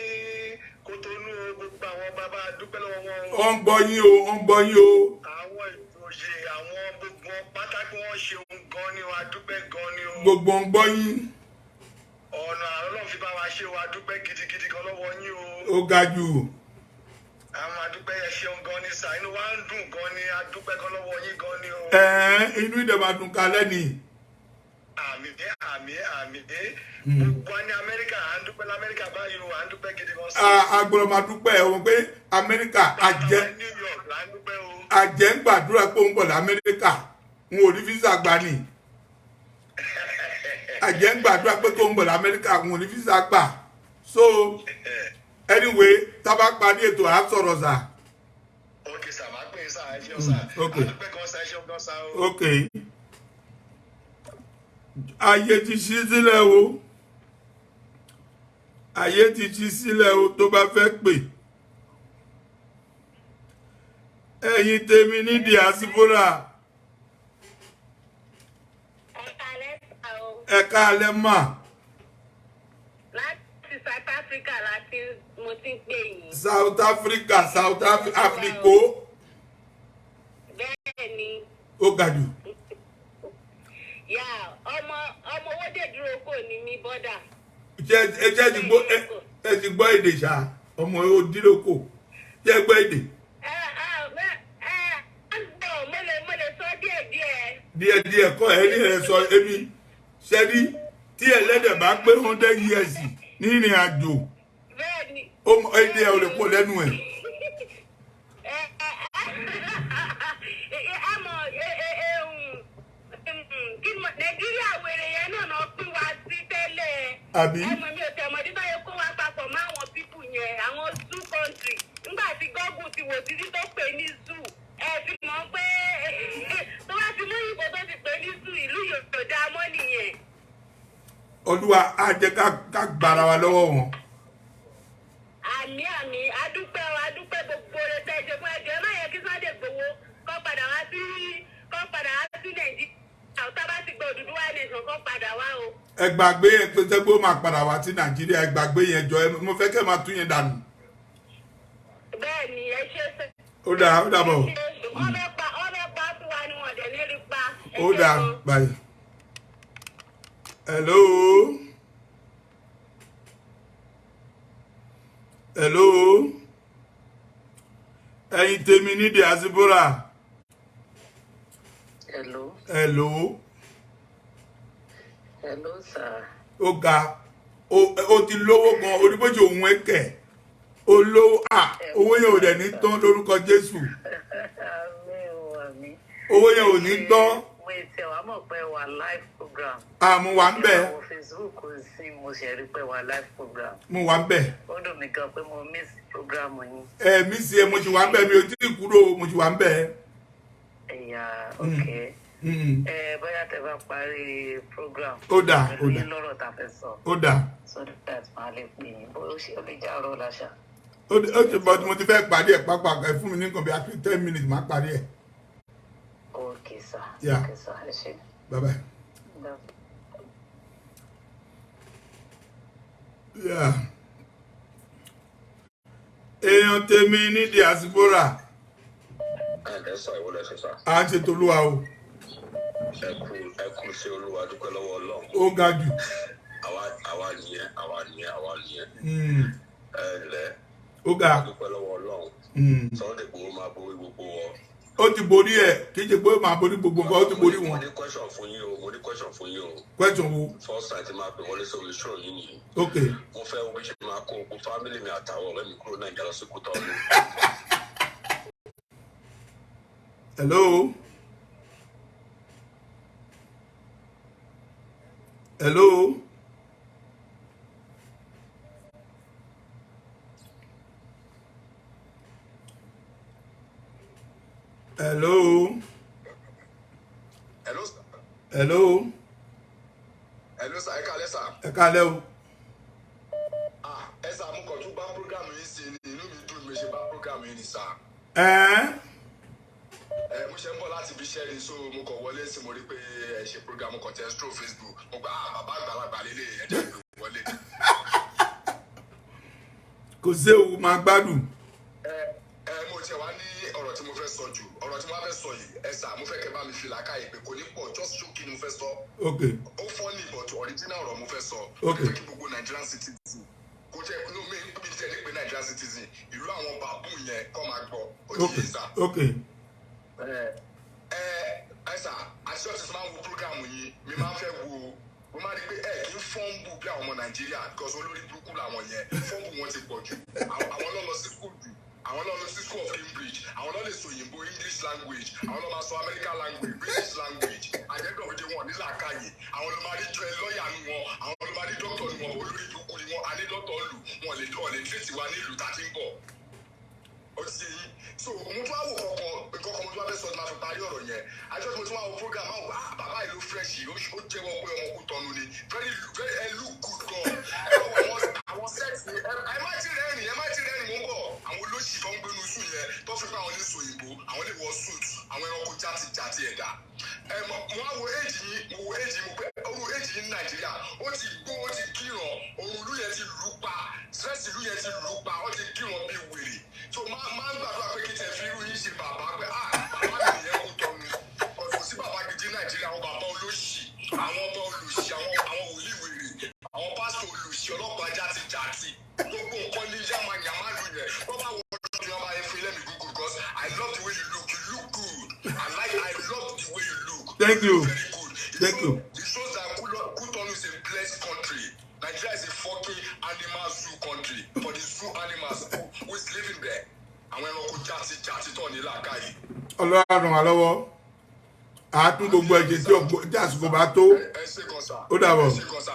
Kútọ̀nù gbogbo àwọn bàbá dúpẹ́ lọ́wọ́ wọn. Ó ń gbọ́ yín o. Àwọn ìjòyè àwọn gbogbo pátákó wọn ṣeun gan ni o. Adúpẹ́ gan ni o. Gbogbo ń gbọ́ yín. Ọ̀nà àrà lọ́nà fi bá wa ṣe o. Adúpẹ́ gidigidi gan lọ́wọ́ yín o. Ó ga jù. Àwọn adúpẹ́ yẹn ṣeun gan ni sà. Inú wa ń dùn gan ni. Adúpẹ́ gan lọ́wọ́ yín gan ni o. Inú ìdẹ̀màdùn kalẹ́ ni. Àmín. Gbogbo ní Amẹ́ríkà à ń dúpẹ́ l'Amẹ́ríkà báyìí o. À ń dúpẹ́ gidi gan sí. Agbọ́dọ̀ máa dúpẹ́ ẹ̀ wọ́n pé Amẹ́ríkà àjẹ́ New York là ń dúpẹ́ o. àjẹ́ ń gbàdúrà pé òun bọ̀ l'Amẹ́ríkà n ò rí físà gbà ní. Àjẹ́ ń gbàdúrà pé kó ń bọ̀ l'Amẹ́ríkà n ò rí físà gbà. So anyway tábà parí ètò à sọ̀rọ̀ sà. Ok sà, máa pè é sà, ẹ ṣeun sà. Ok. Àdúpẹ́ gan sà, ẹ ṣeun gan sà o. Ok. Ayé ti ṣí sílẹ̀ o. Ayé ti ṣí sílẹ̀ o tó bá fẹ́ pè. Ẹ̀yin tèmi ní diaspora. Ẹ̀ka alẹ́ mà. Láti South Africa láti mo ti ń pè yín. South Africa. Bẹ́ẹ̀ ni. Ó ga jù. Yà ọmọ owóde dúró kò ní mí bọ́dà. Ẹ ti gbọ́ èdè ṣá ọmọ òdìlókò jẹ́ gbọ́ èdè. Mo lè sọ díẹ̀. Díẹ̀ kọ́ ẹ ní ẹ sọ èmi ṣẹ́ni tí ẹlẹ́dẹ̀ bá pé 100 years ní ìrìn àjò èdè ẹ̀ ò lè kó lẹ́nu ẹ̀. Nàìjíríà wèrè yẹn náà pín wá sí tẹ́lẹ̀. Àbí? Ẹ̀mọ̀ mi ò tẹ̀ mọ́ dídá yẹn kó wá papọ̀ mọ́ àwọn pípù yẹn, àwọn zoo country. Nígbà tí gọ́gùn ti wò títí tó pè ní zoo, ẹ ti mọ̀ pé tó bá ti mú ìbò tó ti pè ní zoo, ìlú yóò dá mọ́ nìyẹn. Olúwa á jẹ́ ká gbára wa lọ́wọ́ wọn. Àmì adúpẹ́ gbogbo rẹ̀ tẹ́ ṣe fún ẹjọ́ ẹ má yẹ kí Sunday Igboho kó padà wá sí Nàìjíríà. Tá bá ti gbọ́ Odùduwà nation kó padà wá o. Ẹ gbàgbé yẹn pé tẹ́gbó máa padà wá sí Nàìjíríà, ẹ gbàgbé yẹn jọ, mo fẹ́ kẹ́ máa tún yẹn dànù. Bẹ́ẹ̀ni ẹ ṣe sẹ́. Ó dáa bọ̀. Ọmọ pa fún wa ni wọ́n dẹ̀ ní rí pa. Ó dáa báyìí. Hello. Ẹ̀yin tèmi ní diaspora. Hello, sir. Ó ga. Ó ti lówó gan, oníbójú òun ẹ̀kẹ́. Olówó owó yẹn ò dẹ̀ ní tán lórúkọ Jésù. Owó yẹn ò ní tán. Wait, wàá mọ̀ pé wà live program. Mo wà ń bẹ̀. Àwọn Facebook kò sí, mo ṣe rí pé wà live program. Mo wà ń bẹ̀. Ó dùn mí gan pé mo miss program yín. Mi sí ẹ, mo ti wà ń bẹ̀, mi ò tí ì kúrò, mo ti wà ń bẹ̀. Ẹ̀yà, okay. Bóyá tẹ bá parí program. Ó dáa. Ní lọ́rọ̀ tá a fẹ́ sọ. Ó dáa. So that máa lè pè yín. Bó ṣe ó lè já ọ̀rọ̀ láṣà. Ó ti bọ́ tí mo ti fẹ́ parí ẹ̀ pápá ẹ̀ fún mi ní nǹkan bí i 10 minutes máa parí ẹ̀. Okay, sir. Yeah. Okay, sir. Ẹ ṣé. Bye-bye. No. Yeah. Èèyàn tèmi ní diaspora. Ẹ̀sà ìwọlé ṣẹṣà. À ń ṣe tolúwa o. Ẹ kú sí Olúwa, dúpẹ́ lọ́wọ́ Ọlọ́run. Ó ga jù. Àwa nìyẹn. Ẹ ǹlẹ́. Ó ga. Dúpẹ́ lọ́wọ́ Ọlọ́run. Sunday Igboho máa borí gbogbo wọn. Ó ti borí ẹ̀, kì í ṣe pé ó máa borí gbogbo nǹkan, ó ti borí wọn. Mo ní question fún yín o. Question wo? First time tí máa pè wọlé sórí show yín nìyí. Ok. Mo fẹ́ wo bí ṣe máa kó gbogbo family mi àtàwọn ọ̀rẹ́ mi kúrò Nàìjíríà lọ sí Kútọ́nù. Hello. Hello sir, ẹ káalẹ́ sir. Ẹ káalẹ́ o. Ẹ sà mú kàn tún bá program yín sí ni, inú mi dùn mi ṣe bá program yín ni sir. Mo ṣe ń bọ̀ láti ibi iṣẹ́ ni, so mo kàn wọlé sí mo rí pé ẹ ṣe program kan tẹ́ stroke Facebook. Mo gbà bàbá àgbàlagbà lélẹ̀ ẹ̀jẹ̀ ìlú wọlé. Kò séwu, máa gbádùn. Mo tiẹ̀ wá ní ọ̀rọ̀ tí mo fẹ́ sọ jù. Ọ̀rọ̀ tí mo fẹ́ sọ yìí, ẹ sà mo fẹ́ kẹ́ bá mi fi làákàyè pé kò ní pọ̀, just ṣókí ni mo fẹ́ sọ. Ok. Ó funny but original ọ̀rọ̀ mo fẹ́ sọ. Ok. Mo fẹ́ kí gbogbo Nigerian citizen kò jẹ́ inú mi níbi tí ẹ ní pé Nigerian citizen ìlú àwọn bàbú yẹn kọ́ máa gbọ́. Ó ti yé sà. Ok. Ẹ sà àti ọ̀sẹ̀ tí máa ń wo program yìí mi máa ń fẹ́ wo mo máa rí pé kì í fọ́ǹbù bí àwọn ọmọ Nàìjíríà because olórí burúkú làwọn yẹn fọ́ǹbù wọn ti pọ̀ jù. Àwọn lọ lọ sí school jù. Àwọn lọ sí school of Cambridge. Àwọn lọ lè sọ òyìnbó English language. Àwọn lọ máa sọ American language, British language. Àjẹgbọ̀dé wọn ní làákàyè. Àwọn lọ máa rí lọ́ọ̀yà nu wọn. Àwọn lọ máa rí dókítà nu wọn. Olórí burúkú ni wọn. Adé dọ́tọ̀ lù. Wọn lè tírètì wa nílùú tá a ti ń bọ̀. Ó ti ṣe yìí. So mo tún wá wò kankan mo tún wá fẹ́ sọ máa fi parí ọ̀rọ̀ yẹn. Àjọ tí mo tún wá wo program máa wò bàbá ìlú fresh yìí ó jẹ́wọ́ pé ọmọ Kútọ́nù ni. Very look good gan. Àwọn sẹ́ẹ̀tì ẹ má ti rẹ́rìn mo ń bọ̀. Àwọn olóṣì tó ń gbénu sùn yẹn tó fi pé àwọn ní sòyìnbó àwọn lè wọ suit àwọn ẹranko játi ẹ̀dá. Mo wá wo éèjì yìí mo pé orú éèjì yìí ní Nàìjíríà ó ti gbó ó ti kíran òun ìlú yẹn ti lù pa stress ìlú yẹn ti lù pa ó ti kíran bí wèrè. So máa ń gbàdúrà pé kí tẹ fi irú yìí ṣe bàbá pé bàbá mi yẹn kú tọ́nu ọ̀dọ̀ sí bàbá gidi Nàìjíríà àwọn bàbá olóṣì àwọn ọba olóṣì àwọn wòlíì wèrè àwọn pásítọ̀ olóṣì ọlọ́pàá játi gbogbo nǹkan ní yàmàyàmá lù yẹn wọ́n bá wọ ọdún yàrá yẹn fún ilé mi good because I love the way you look good I love the way you look. Thank you. Very good. Thank you. It shows that Kútọ́nù is a blessed country. Nigeria is a fucking animal zoo country for the zoo animals who is living there. Àwọn ẹranko jàti tọ̀ ní làákàyè. Ọlọ́run wa lọ́wọ́ àtún gbogbo ẹ̀jẹ̀ tí àsìkò bá tó Ẹ ṣe kan sá. ó dàbọ̀. Ẹ ṣe kan sá.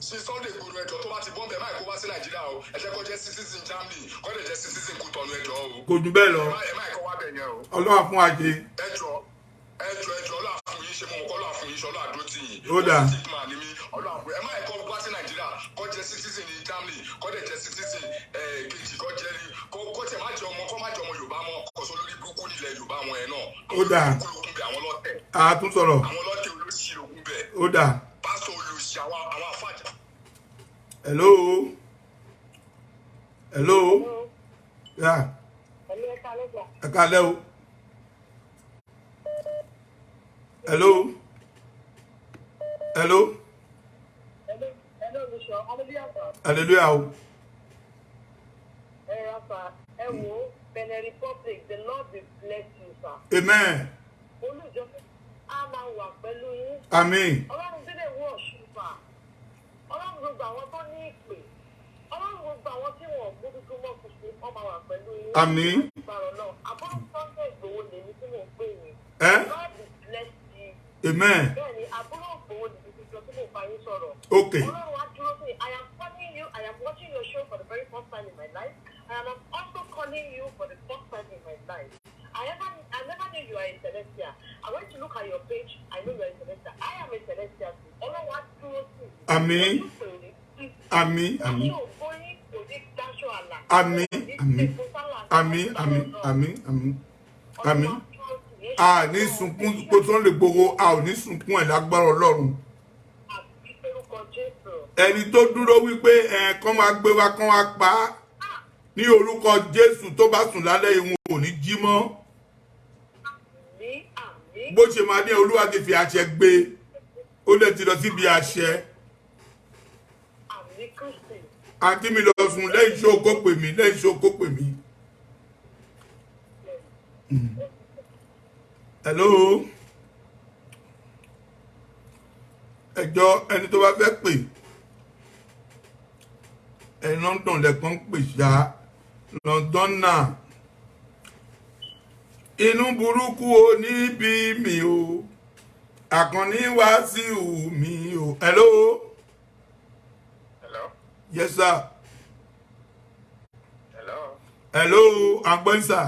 Ṣé Sunday Igboho ẹjọ́ tó bá ti bọ́m̀bẹ̀ máa kó wá sí Nàìjíríà o? Ẹ jẹ́ kó jẹ́ citizen Germany, kó lè jẹ́ citizen Kútọ̀nù ẹjọ́ o. Kò jù bẹ́ẹ̀ lọ. Ẹ máa kó wá bẹ̀ yẹn o. Ọlọ́run fún wa ṣe. Ẹjọ́ Ọlọ́run fún yín ṣe mọ̀ mọ̀ kọ́ Ọlọ́run fún yín ṣe Ọlọ́run àdó tì yín. Ó dà. Ẹ máa kọ́ wá sí Nàìjíríà, kó jẹ́ citizen ní Germany, kó lè jẹ́ citizen kejì, kó jẹ́ rí, kó tẹ̀ má jẹ́ ọmọ Yorùbá mọ́, kó sọ lórí burúkú nílẹ̀ Yorùbá wọn ẹ̀ náà. Ó dà. Àwọn ọlọ́tẹ̀. Àtún sọ̀rọ̀. Àwọn ọlọ́tẹ̀ olóṣì ogun bẹ̀. Ó dà. Pásítọ̀ olóṣì àwọn afájà. Hello. Hello. Yeah. Ẹ káalẹ́ o. Hello. Hello. Hallelujah o. Ẹ wo Benin Republic, the Lord will bless you, sir. Amen. Olùjọ́ á máa wà pẹ̀lú yín. Àmín. Ọlọ́run délé wọ̀ ṣùfà. Ọlọ́run gbogbo àwọn tó ní ìpè. Ọlọ́run gbogbo àwọn tí wọ́n gbódúdú mọ́ kùsù wọ́n máa wà pẹ̀lú yín. Àmín. Ìbàrọ̀ náà, àbúrò Sunday Igboho lèmi tí mò ń pè yín. Eh? God will bless you. Amen. Bẹ́ẹ̀ni, àbúrò Igboho lèmi tí mo bá yín sọ̀rọ̀. Okay. Ọlọ́run á dúró sí i. I am calling you. I am watching your show for the very first time in my life. I am also calling you for the first time in my life. I never knew you are a Celestial. I went to look at your page. I know you are a Celestial. I am a Celestial too. Ọlọ́run á dúró sí i. Àmín. Àmín. Àmín. Àmín. Àmín. Àmín. Àmín. Àmín. Àmín. Àmín. A ní sunkún kó tó lè gbogbo a ò ní sunkún ẹ̀ lágbára Ọlọ́run. Ẹni tó dúró wípé kán máa gbé wa kán wá pa á ní orúkọ Jésù tó bá sùn lálẹ́ ìwọ̀n ò ní jí mọ́. Bó ṣe máa ní Olúwa ti fi àṣẹ gbé ó lè ti lọ síbi àṣẹ. Àǹtí mi lọ sùn lẹ́yìn tí okó pè mí lẹ́yìn tí okó pè mí. Hello. Ẹjọ́ ẹni tó bá fẹ́ pè London lẹ́kàn pè ṣá London náà. Inú burúkú o níbi mi o Àkànní Wàsíù mi o. Hello. Hello. Yes sir. Hello. Hello, àgbọ̀n sir.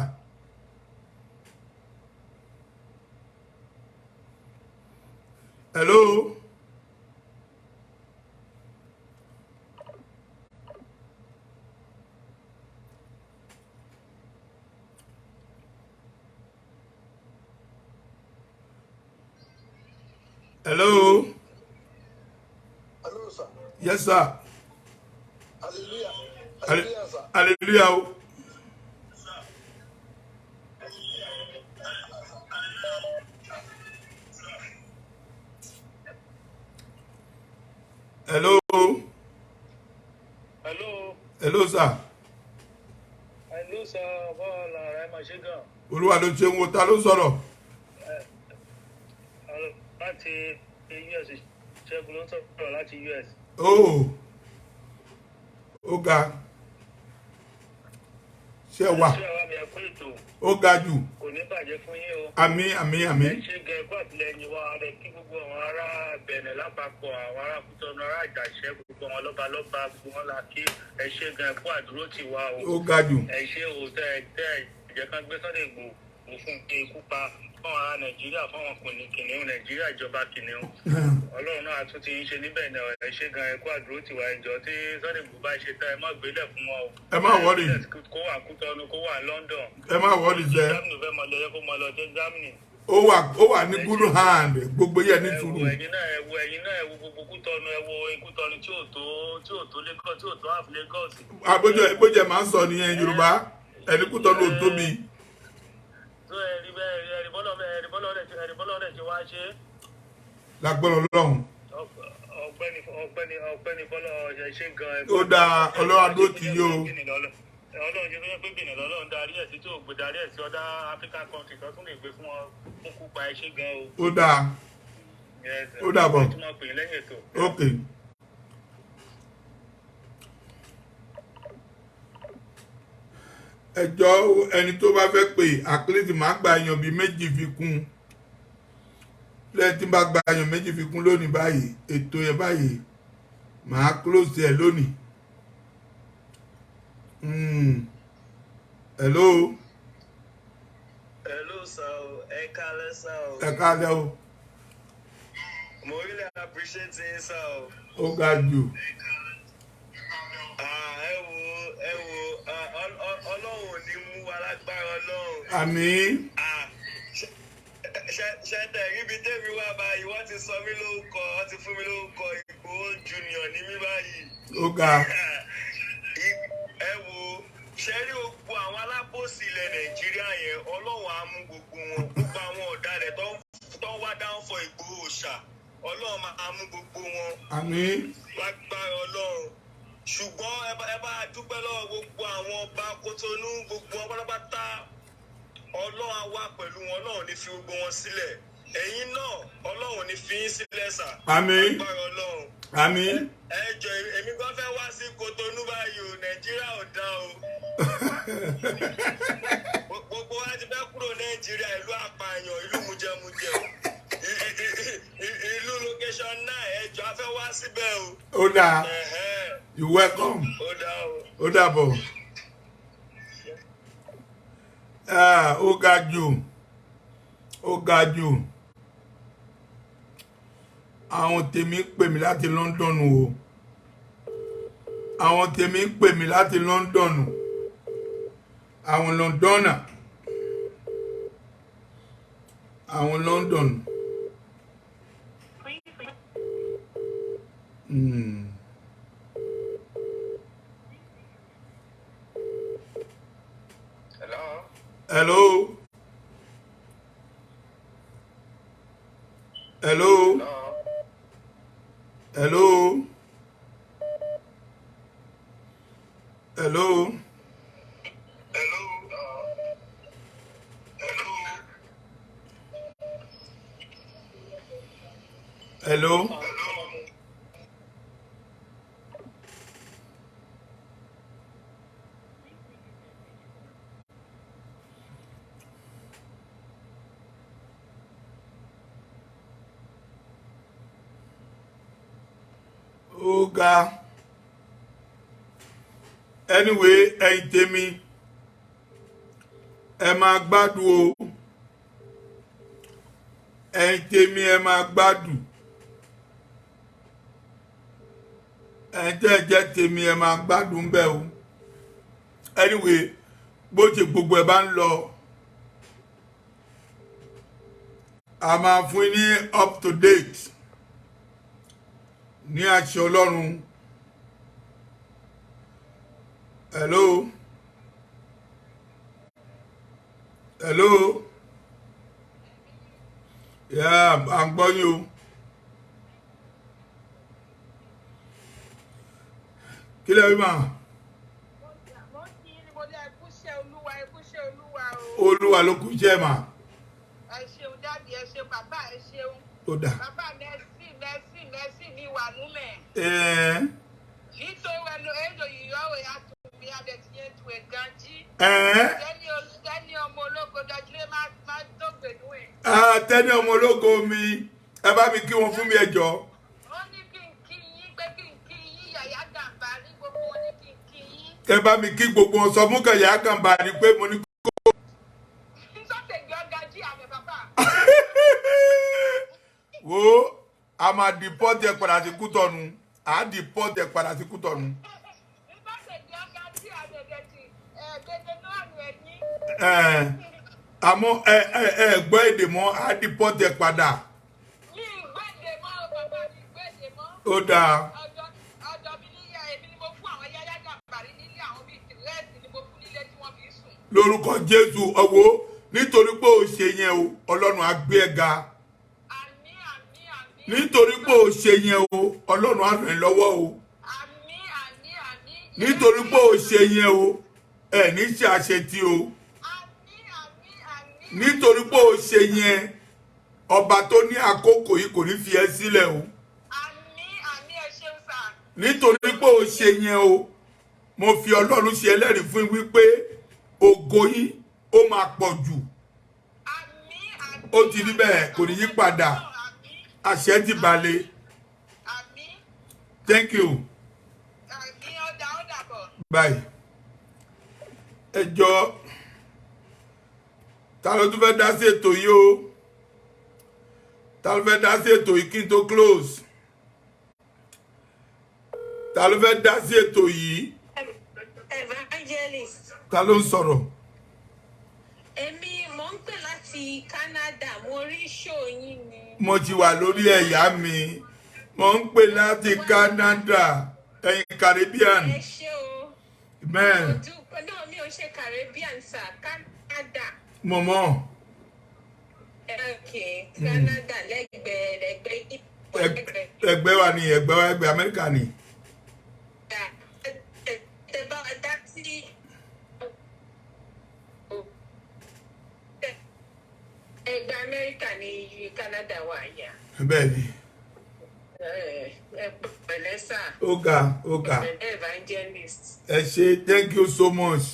Hello. Hello. Hello, sir. Yes, sir. Hallelujah. Hallelujah, sir. Hallelujah. Hello. Hello. Hello, sir. Hello, sir. Bọ́ọ̀lù ààrẹ máa ṣe gan. Olúwa ló ṣe ń wo ta ló sọ̀rọ̀. Láti US, Ṣẹ́gun ló ń sọ̀rọ̀ láti US. Oh. Ó ga. Ṣé wà? Ṣé àwa mi ẹ̀kọ́ ètò Ó ga jù. kò ní bàjẹ́ fún yín o? Àmín, àmín, Ẹ àmín. ṣe gan ẹ̀kọ́ àtìlẹyìn wa rẹ̀ kí gbogbo àwọn ará Bẹ̀nẹ̀ lápapọ̀, àwọn ará Kútọ́nù, ará Àjàṣẹ́, gbogbo àwọn lọ́balọ́ba, gbogbo wọn la kí ẹ ṣe gan ẹ̀kọ́ àdúró tì wá o. Ó ga jù. Ẹ ṣe o tẹ́ ìjẹ́ kan gbé Sunday Igboho fún ikú pa fáwọn ará Nàìjíríà, fáwọn kìnìún Nàìjíríà, ìjọba kìnìún. Ọlọ́run náà tún ti ń ṣe níbẹ̀ ní ẹ ṣe gan ẹ̀kọ́ àdúró tiwa ẹjọ́ tí Sunday Igboho bá ṣe tán ẹ má gbélẹ̀ fún wọn o. Ẹ má wọ́ọ̀rì. Kó wà Kútọ́nù, kó wà London. Ẹ má wọ́ọ̀rì sẹ́. Germany fẹ́ mọ lọ́yẹ́ kó mọ lọ sí Germany. Ó wà ní good hand. Gbogbo yẹn ní sùúrù. Ẹ̀yin náà ẹ wo gbogbo Kútọ́nù, ẹ wo Kútọ́nù tí ò tó Lagos, tí ò tó half Lagos. Àbójẹ máa ń sọ nìyẹn Yorùbá. Ẹni kú tọ́nu ò tóbi. Tó ẹ̀rí bọ́lọ́ rẹ̀ ti wá ṣe. Lágbọ́n Ọlọ́run. Ọ̀gbẹ́ni bọ́lọ́ ṣe gan. Ó dáa Ọlọ́run adó ti yó. Ọlọ́run ṣe fẹ́ pé Benin lọ́lọ́run darí ẹ̀ sí tí ò gbé darí ẹ̀ sí ọ̀dà African country tó tún lè gbé fún wọn fún kúpa ẹ ṣe gan o. Ó dáa. Ó dàbọ̀. Tí wọ́n pè é lẹ́yìn ètò. Okay. ẹjọ́ ẹni tó bá fẹ́ pè àkílẹ̀tì máa gba èèyàn bíi méjì fi kún lẹ́yìn tí bá gba èèyàn méjì fi kún lónìí báyìí ètò yẹn báyìí màá close ẹ̀ lónìí. Hello. Hello, sir. Ẹ káalẹ́, sir. Ẹ káalẹ́ o. Mo really appreciate it, sir. Ó ga jù. Ẹ wo, Ọlọ́run ò ní mú wa lágbára Ọlọ́run. Àmín. Ṣẹ́tẹ̀ ríbi tèmi wá báyìí, wọ́n ti sọ mí lórúkọ, wọ́n ti fún mi lórúkọ Ìgbòho Junior ní mí báyìí. Ó ga. Ẹ wo, ṣe rí gbogbo àwọn alábòsí ilẹ̀ Nàìjíríà yẹn, Ọlọ́run á mú gbogbo wọn, gbogbo àwọn ọ̀daràn tó ń wá dáhùn fọ Ìgbòho ṣá, Ọlọ́run máa mú gbogbo wọn. Àmín. Lágbára Ọlọ́run. Ṣùgbọ́n ẹ bá dúpẹ́ lọ́wọ́ gbogbo àwọn ọba Kòtónú, gbogbo wọn pátápátá. Ọlọ́run á wà pẹ̀lú wọn, Ọlọ́run ní fi gbogbo wọn sílẹ̀. Ẹ̀yin náà, Ọlọ́run ní fi yín sílẹ̀ sà. Àmín. Lágbára Ọlọ́run. Àmín. Ẹ jọ èmi gan fẹ́ wá sí Kòtónú báyìí o, Nàìjíríà ò dá o. Gbogbo wa ti fẹ́ kúrò Nàìjíríà, ìlú àpààyàn, ìlú mujẹmujẹ. Ìlú location náà, ẹ jọ a fẹ́ wá síbẹ̀ o. Ó dáa. You welcome. Ó dáa o. Ó dàbọ̀. Ó ga jù. Ó ga jù. Àwọn tèmi pè mí láti London o. Àwọn tèmi pè mí láti London. Àwọn Londoner. Àwọn London. Hello. Hello. Hello. Hello. Hello. Ó ga. Anyway, ẹ̀yin tèmi ẹ máa gbádùn o. Ẹ̀yin tèmi ẹ máa gbádùn. Ẹ̀yin tẹ́ jẹ́ tèmi ẹ máa gbádùn bẹ́ẹ̀ o. Anyway, bó ṣe gbogbo ẹ bá ń lọ, a máa fún ní up to date ní àṣẹ Ọlọ́run. Hello. Hello. Yeah, I'm gbọ́ yín o. Kí lẹ wí mà? Olúwa ló kú iṣẹ́ mà. Ẹ ṣeun dáàbì, ẹ ṣeun bàbá, ẹ ṣeun. Ó dà. Bàbá Mercy ní ìwà númẹ̀. Nítorí ẹnu èdò yìí ọ̀rọ̀ ya tó mi adẹ̀tìyẹ tu ẹ̀ gan jí. Tẹ́ni ọmọ ológo dọ́júlé máa tó gbèdú ẹ̀. Tẹ́ni ọmọ ológo mi, ẹ bá mi kí wọn fún mi ẹ jọ̀ọ́. Ó ní kí n kí yín pé kí n kí yín Yàyà Gàmbàrí gbogbo wọn ní kí n kí yín. Ẹ bá mi kí gbogbo wọn sọ fún Yàyà Gàmbàrí pé mo ní kó. Sọ́tẹ̀jọ́ ga jí àmì bàbá. Wo a máa deport ẹ padà sí Kútọ̀nù. A deport ẹ padà sí Kútọ̀nù. Àmọ́ ẹ gbọ́ èdè mọ́, a deport ẹ padà. Mi gbọ́ èdè mọ́ bàbá, mi gbọ́ èdè mọ́. Ó dáa. Ọ̀dọ̀ mi níyà èmi ni mo fún àwọn Yàyà Gàmbàrí nílé àwọn bíi tìrẹ́ẹ̀sì ni mo fún nílé tí wọ́n fi sùn. Lórúkọ Jésù ọwọ́ nítorí pé o ṣe yẹn o Ọlọ́run á gbé ẹ ga. Àmín, àmín, àmín. Nítorí pé o ṣe yẹn o Ọlọ́run á ràn ẹ́ lọ́wọ́ o. Àmín, àmín, àmín. Nítorí pé o ṣe yẹn o ẹ ní ṣe àṣetì o. Àmín, àmín, àmín. Nítorí pé o ṣe yẹn ọba tó ní àkókò yìí kò ní fi ẹ́ sílẹ̀ o. Àmín, àmín, ẹ ṣeun sà. Nítorí pé o ṣe yẹn o mo fi Ọlọ́run ṣe ẹlẹ́rìí fún wípé ògo yín ó máa pọ̀ jù ó ti rí bẹ́ẹ̀ kò ní yí padà àṣẹ ti balẹ̀ thank you bye ẹ jọ̀ọ́ ta ló tún fẹ́ dá sí ètò yìí o ta ló fẹ́ dá sí ètò yìí kí n tó close ta ló fẹ́ dá sí ètò yìí evangelist ta ló ń sọ̀rọ̀ èmi mò ń pè láti Canada mo rí show yín ni. mo ti wà lórí ẹ̀yà mi mo ń pè láti Canada ẹ̀yin Caribbean ẹ ṣé o man náà mi ò ṣe Caribbean sir Canada. mo mọ̀ okay Canada lẹ́gbẹ̀ẹ́ ẹgbẹ́ wa ni ẹgbẹ́ Amẹ́ríkà ni. ẹgbẹ́ Amẹ́ríkà ní Canada wà yá. bẹ́ẹ̀ ni. pẹ̀lẹ́ sà. ó ga. evangelist. ẹ ṣé thank you so much.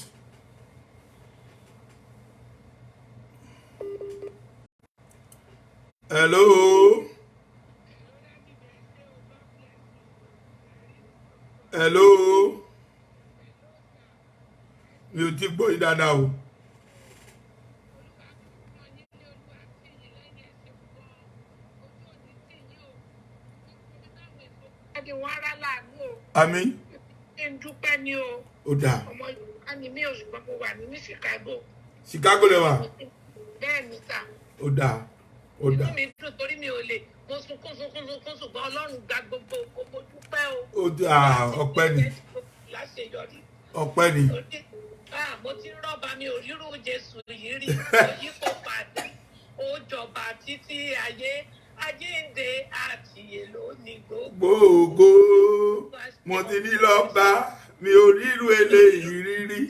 hello. hello. mi ò ti gbọ́ yín dáadáa o. Àmín. Ṣé ń dúpẹ́ ní o? Ó dáa. Ọmọ Yorùbá ni mí ò ṣùgbọ́n mo wà ní Chicago. Chicago lẹ wà. Bẹ́ẹ̀ ni sà. Ó dáa. Ó dáa. Inú mi dùn torí mi ò lè mo sunkún ṣùgbọ́n Ọlọ́run gba gbogbo ògo mo dúpẹ́ o. Ó dáa ọpẹ́ ni. Láṣeyọrí. Ọpẹ́ ni. Mo ti ń rọ́bà mi ò rírú Jésù yìí rí. Òyìnbó padà. Ó jọba títí ayé. Àjíǹde àti èlò ní gbogbo mo ti ní lọ́ba mi ò rírú eléyìí rírí.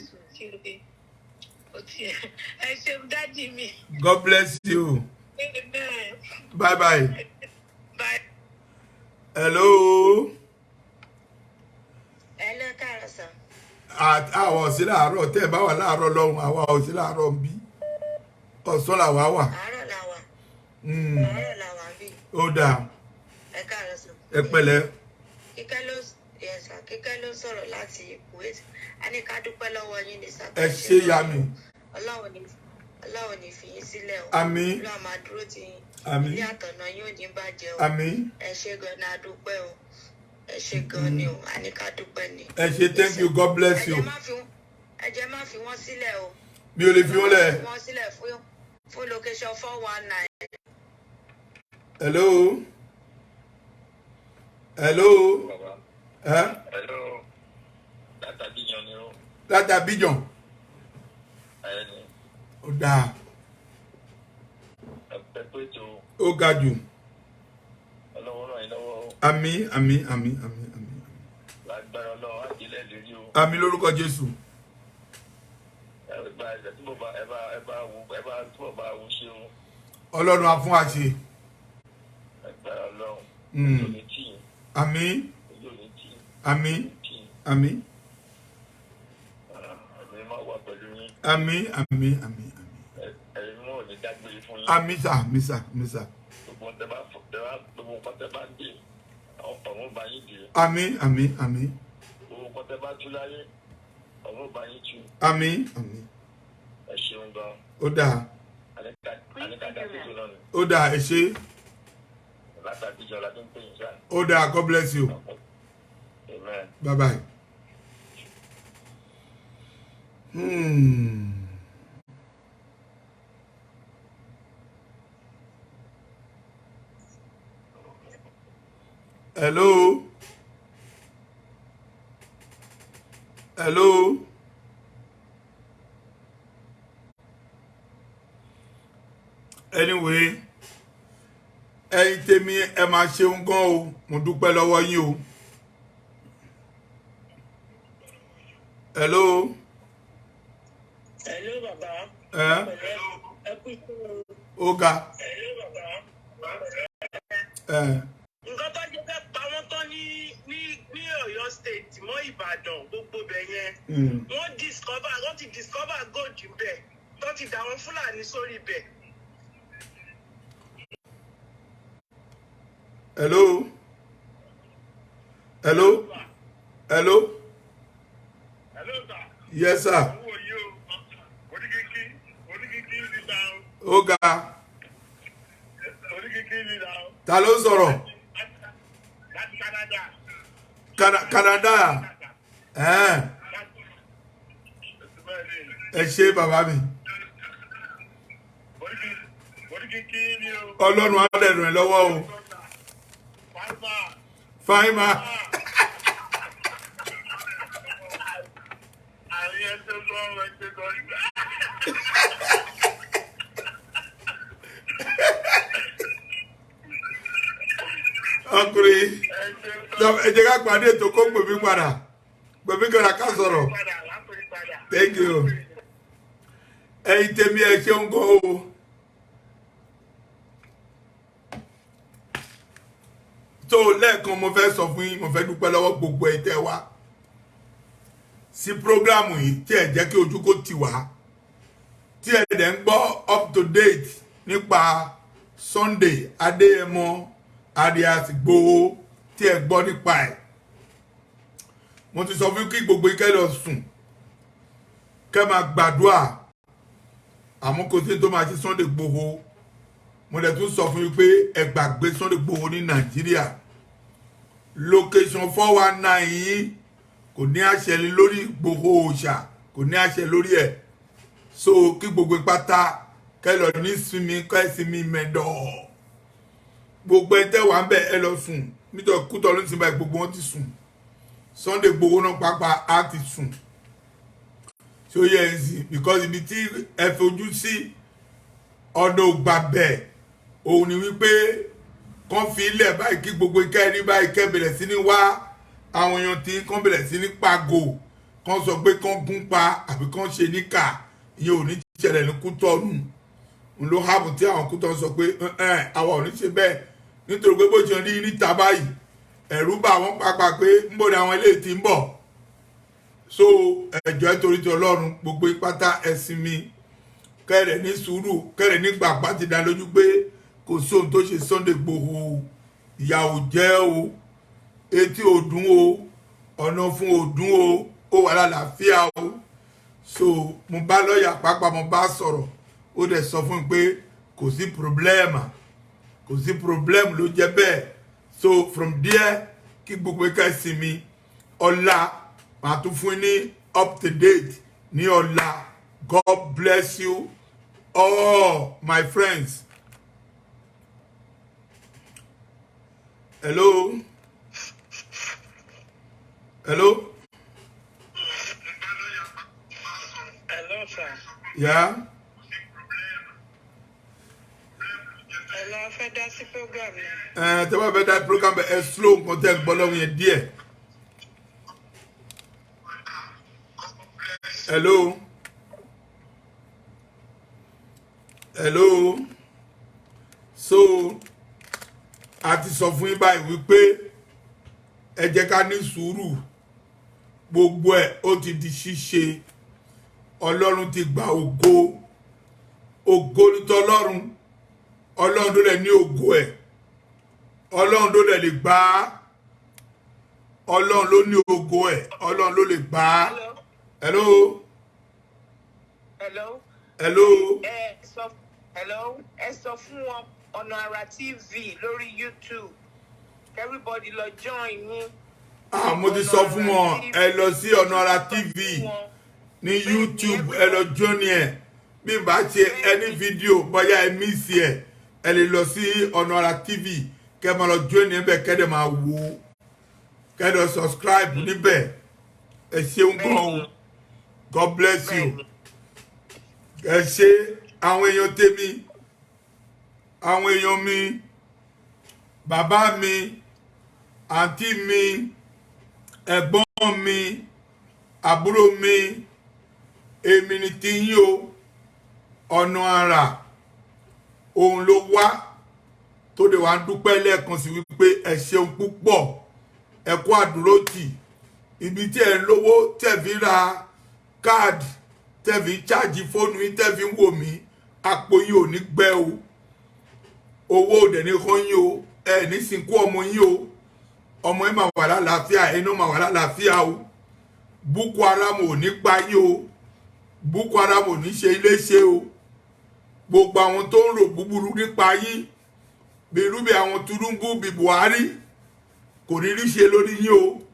Ẹ ṣeun dádì mi. God bless you. Amen. Bye bye. Bye. Hello. Hello káàsán. Àwọn ọ̀sìn láàárọ̀ tẹ́ ẹ bá wà láàárọ̀ lọ́hùn àwa ọ̀sìn láàárọ̀ ń bí ọ̀sán làwa wà. Àárọ̀ làwà. Àárọ̀ làwà bí. Ó dáa. Ẹ káàsán. Ẹ pẹ̀lẹ́. Kíkẹ́ ló sọ̀rọ̀ láti Kuwait. A ní ká dúpẹ́ lọ́wọ́ yín ní sàkóso. Ẹ ṣé ya mi. Ọlọ́run ní fi yín sílẹ̀ o. Àmín. Ọlọ́run máa dúró tì yín. Àmín. Ilé àtọ̀nà yín ò ní bàjẹ́ o. Àmín. Ẹ ṣé gan ni a dúpẹ́ o. Ẹ ṣé gan ni o. A ní ká dúpẹ́ ni. Ẹ ṣé thank you God bless you. Ẹ jẹ́ má fi wọ́n sílẹ̀ o. Mi ò lè fi wọ́n lẹ̀. Fi wọ́n sílẹ̀ fún location 419. Hello. Hello. Hello. Látàbíjan ni o. Látàbíjan. Ẹni. Ó dáa. Ẹ̀pẹ́ pé tó. Ó ga jù. Ọlọ́wọ́ ràn yín lọ́wọ́. Àmín. Lágbára Ọlọ́run àjílẹ̀ lórí o. Àmín lórúkọ Jésù. Ẹ bá túbọ̀ bá wo ṣe o. Ọlọ́run á fún wa ṣe. Lágbára Ọlọ́run. Àmín. Àmín. Àmín. Ẹ̀mí máa wà pẹ̀lú yín. Àmín. Ẹ̀mí mọ́ ò ní dágbére fún yín. Àmín sà. Gbogbo nǹkan tẹ́ bá dé, ọ̀run bá yín dé. Àmín. Gbogbo nǹkan tẹ́ bá tú láyé, ọ̀run bá yín tú. Àmín. Ẹ ṣeun gan. Ó dáa. Àníkàdá títún náà ni. Ó dáa ẹ ṣé. Látàbíjan la tó ń pè yín sáà. Ó dáa God bless you. Amen. Bye bye. Hello. Anyway, ẹ̀yin tèmi ẹ máa ṣeun gan o, mo dúpẹ́ lọ́wọ́ yín o. Hello. Hello bàbá. Ẹ kú ìṣòro. Ó ga. Hello bàbá. Nǹkan tó jẹ́ fẹ́ pa wọ́n tán ní Ọ̀yọ́ state mọ́ Ìbàdàn gbogbo bẹ̀ yẹn wọ́n ti discover gold bẹ̀ tó ti dà wọ́n Fúlàní sórí bẹ̀. Hello. Hello. Hello. Hello, sir. Yes, sir. How are you? Oga. Ta ló ń sọ̀rọ̀? Canada. Ẹ ṣé bàbá mi. Ọlọ́run á dẹ̀ ràn ẹ́ lọ́wọ́ o. Fáìmà. Ọkùnrin ẹ jẹ́ ká pàdé ètò kó gbèmí padà ká sọ̀rọ̀. Thank you. Ẹ̀yin tèmi ẹ ṣeun gan o. Tó lẹ́ẹ̀kan mo fẹ́ sọ fún yín, mo fẹ́ dúpẹ́ lọ́wọ́ gbogbo ẹ̀ tẹ́ wá sí prógrámù yìí tí ẹ jẹ́ kí ojú kó tì wá, tí ẹ dẹ̀ ń gbọ́ up to date nípa Sunday Adéyẹmọ Alias Igboho tí ẹ gbọ́ nípa ẹ̀. Mo ti sọ fún kí gbogbo ikẹ́ lọ sùn kẹ́ máa gbàdúrà, àmọ́ kò sí tó máa ṣe Sunday Igboho. Mo dẹ̀ tún sọ fún yín pé ẹ gbàgbé Sunday Igboho ní Nàìjíríà. Location 419 yìí kò ní àṣẹ lórí Igboho òòṣà, kò ní àṣẹ lórí ẹ̀. So kí gbogbo pátá kẹ́ lọ ní sinmi kẹ́ sinmi mẹ́dọ̀. Gbogbo ẹ tẹ́ wà ń bẹ̀ ẹ lọ sùn nítorí Kútọ̀ ló ń sin báyìí, gbogbo wọn ti sùn. Sunday Igboho náà pàápàá á ti sùn. Ṣé ó yẹ ẹ sí because ibi tí ẹ fojú sí ọ̀nà ògbà bẹ́ẹ̀ òun ni wípé kán fi ilẹ̀ báyìí kí gbogbo ikẹ́ ní báyìí kẹ́ bẹ̀rẹ̀ sí ní wá àwọn èèyàn tí kán bẹ̀rẹ̀ sí ní pàgò, kán sọ pé kán gún pa àbí kán ṣe níkà, ìyẹn ò ní ṣẹlẹ̀ ní Kútọ̀nù. N ló hábù tí àwọn Kútọ̀nù sọ pé àwa ò ní ṣe bẹ́ẹ̀ nítorí pé bó ṣe rí níta báyìí ẹ̀rù bà wọ́n pàápàá pé ń bọ̀ ní àwọn eléyìí tí ń bọ̀. So ẹ̀jọ̀ ẹ̀ torí ti Ọlọ́run gbogbo pátá ẹ̀sìn mi kẹ́rẹ̀ ní sùúrù, kẹ́rẹ̀ nígbà pàtì dá lójú pé kò sí ohun tó ṣe Sunday Igboho, ìyà ò jẹ́ o, etí ò dùn o, ọ̀nà fún ò dùn o, ó wà lálàáfíà o. So mo bá lọ́ọ̀yà pàápàá mo bá sọ̀rọ̀, ó dẹ̀ sọ fún mi pé kò sí problem ló jẹ́ bẹ́ẹ̀. So from there kí gbogbo ẹ̀ka ẹ̀sìn mi ọ̀la màá tún fún ní up to date ní ọ̀la. God bless you all my friends. Hello. Hello, sir. Yeah. Hello, fẹ́ dá sí program yẹn. Tẹ́ bá fẹ́ dá program ẹ slow nǹkan tẹ́ gbọ́ lọ́wọ́ yẹn díẹ̀. Hello. Hello. So a ti sọ fún yín báyìí wípé ẹ jẹ́ ká ní sùúrù, gbogbo ẹ̀ ó ti di ṣíṣe. Ọlọ́run ti gba ògo ní tọlọ́run, Ọlọ́run ló lè ní ògo ẹ̀, Ọlọ́run ló lè gbà á, Ọlọ́run ló ní ògo ẹ̀, Ọlọ́run ló lè gbà á. Hello. Hello. Hello. Ẹ sọ fún wọn Ọ̀nà Àrà TV lórí YouTube. Everybody lọ join me. Mo ti sọ fún wọn ẹ lọ sí Ọ̀nà Àrà TV ní YouTube, ẹ lọ join ẹ. Bí n bá ṣe ẹni fídíò bóyá ẹ miss ẹ lè lọ sí Ọ̀nà Àrà TV kẹ́ máa lọ join ẹ bẹ́ẹ̀ kẹ́dẹ̀ máa wò ó, kẹ́dẹ̀ subscribe níbẹ̀. Ẹ ṣeun gan o. God bless you. Ẹ ṣe àwọn èèyàn tèmi, àwọn èèyàn mi, bàbá mi, àǹtí mi, ẹ̀gbọ́n mi, àbúrò mi, èmi ni ti yín o. Ọ̀nà Àrà òun ló wá tó dé wá dúpẹ́ lẹ́ẹ̀kan sí wípé ẹ ṣeun púpọ̀, ẹ kú àdúrótì, ibi tí ẹ ń lówó tẹ́ fi ra káàdì tẹ́ fi chájì fóònù yín tẹ́ fi ń wò mí àpò yín ò ní gbẹ o owó òdẹ̀ ní kọ́ yín o ẹ ní sìnkú ọmọ yín o ọmọ yín máa wà lálàáfíà ẹnu máa wà lálàáfíà o Boko Haram ò ní pa yín o Boko Haram ò ní ṣe ilé ṣe o gbogbo àwọn tó ń rò búburú nípa yín bí irúbẹ̀ àwọn Tinubu bí Buhari kò ní rí ṣe lórí yín o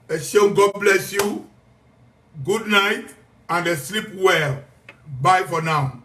ẹ ṣeun. God bless you, good night and sleep well. Bye for now.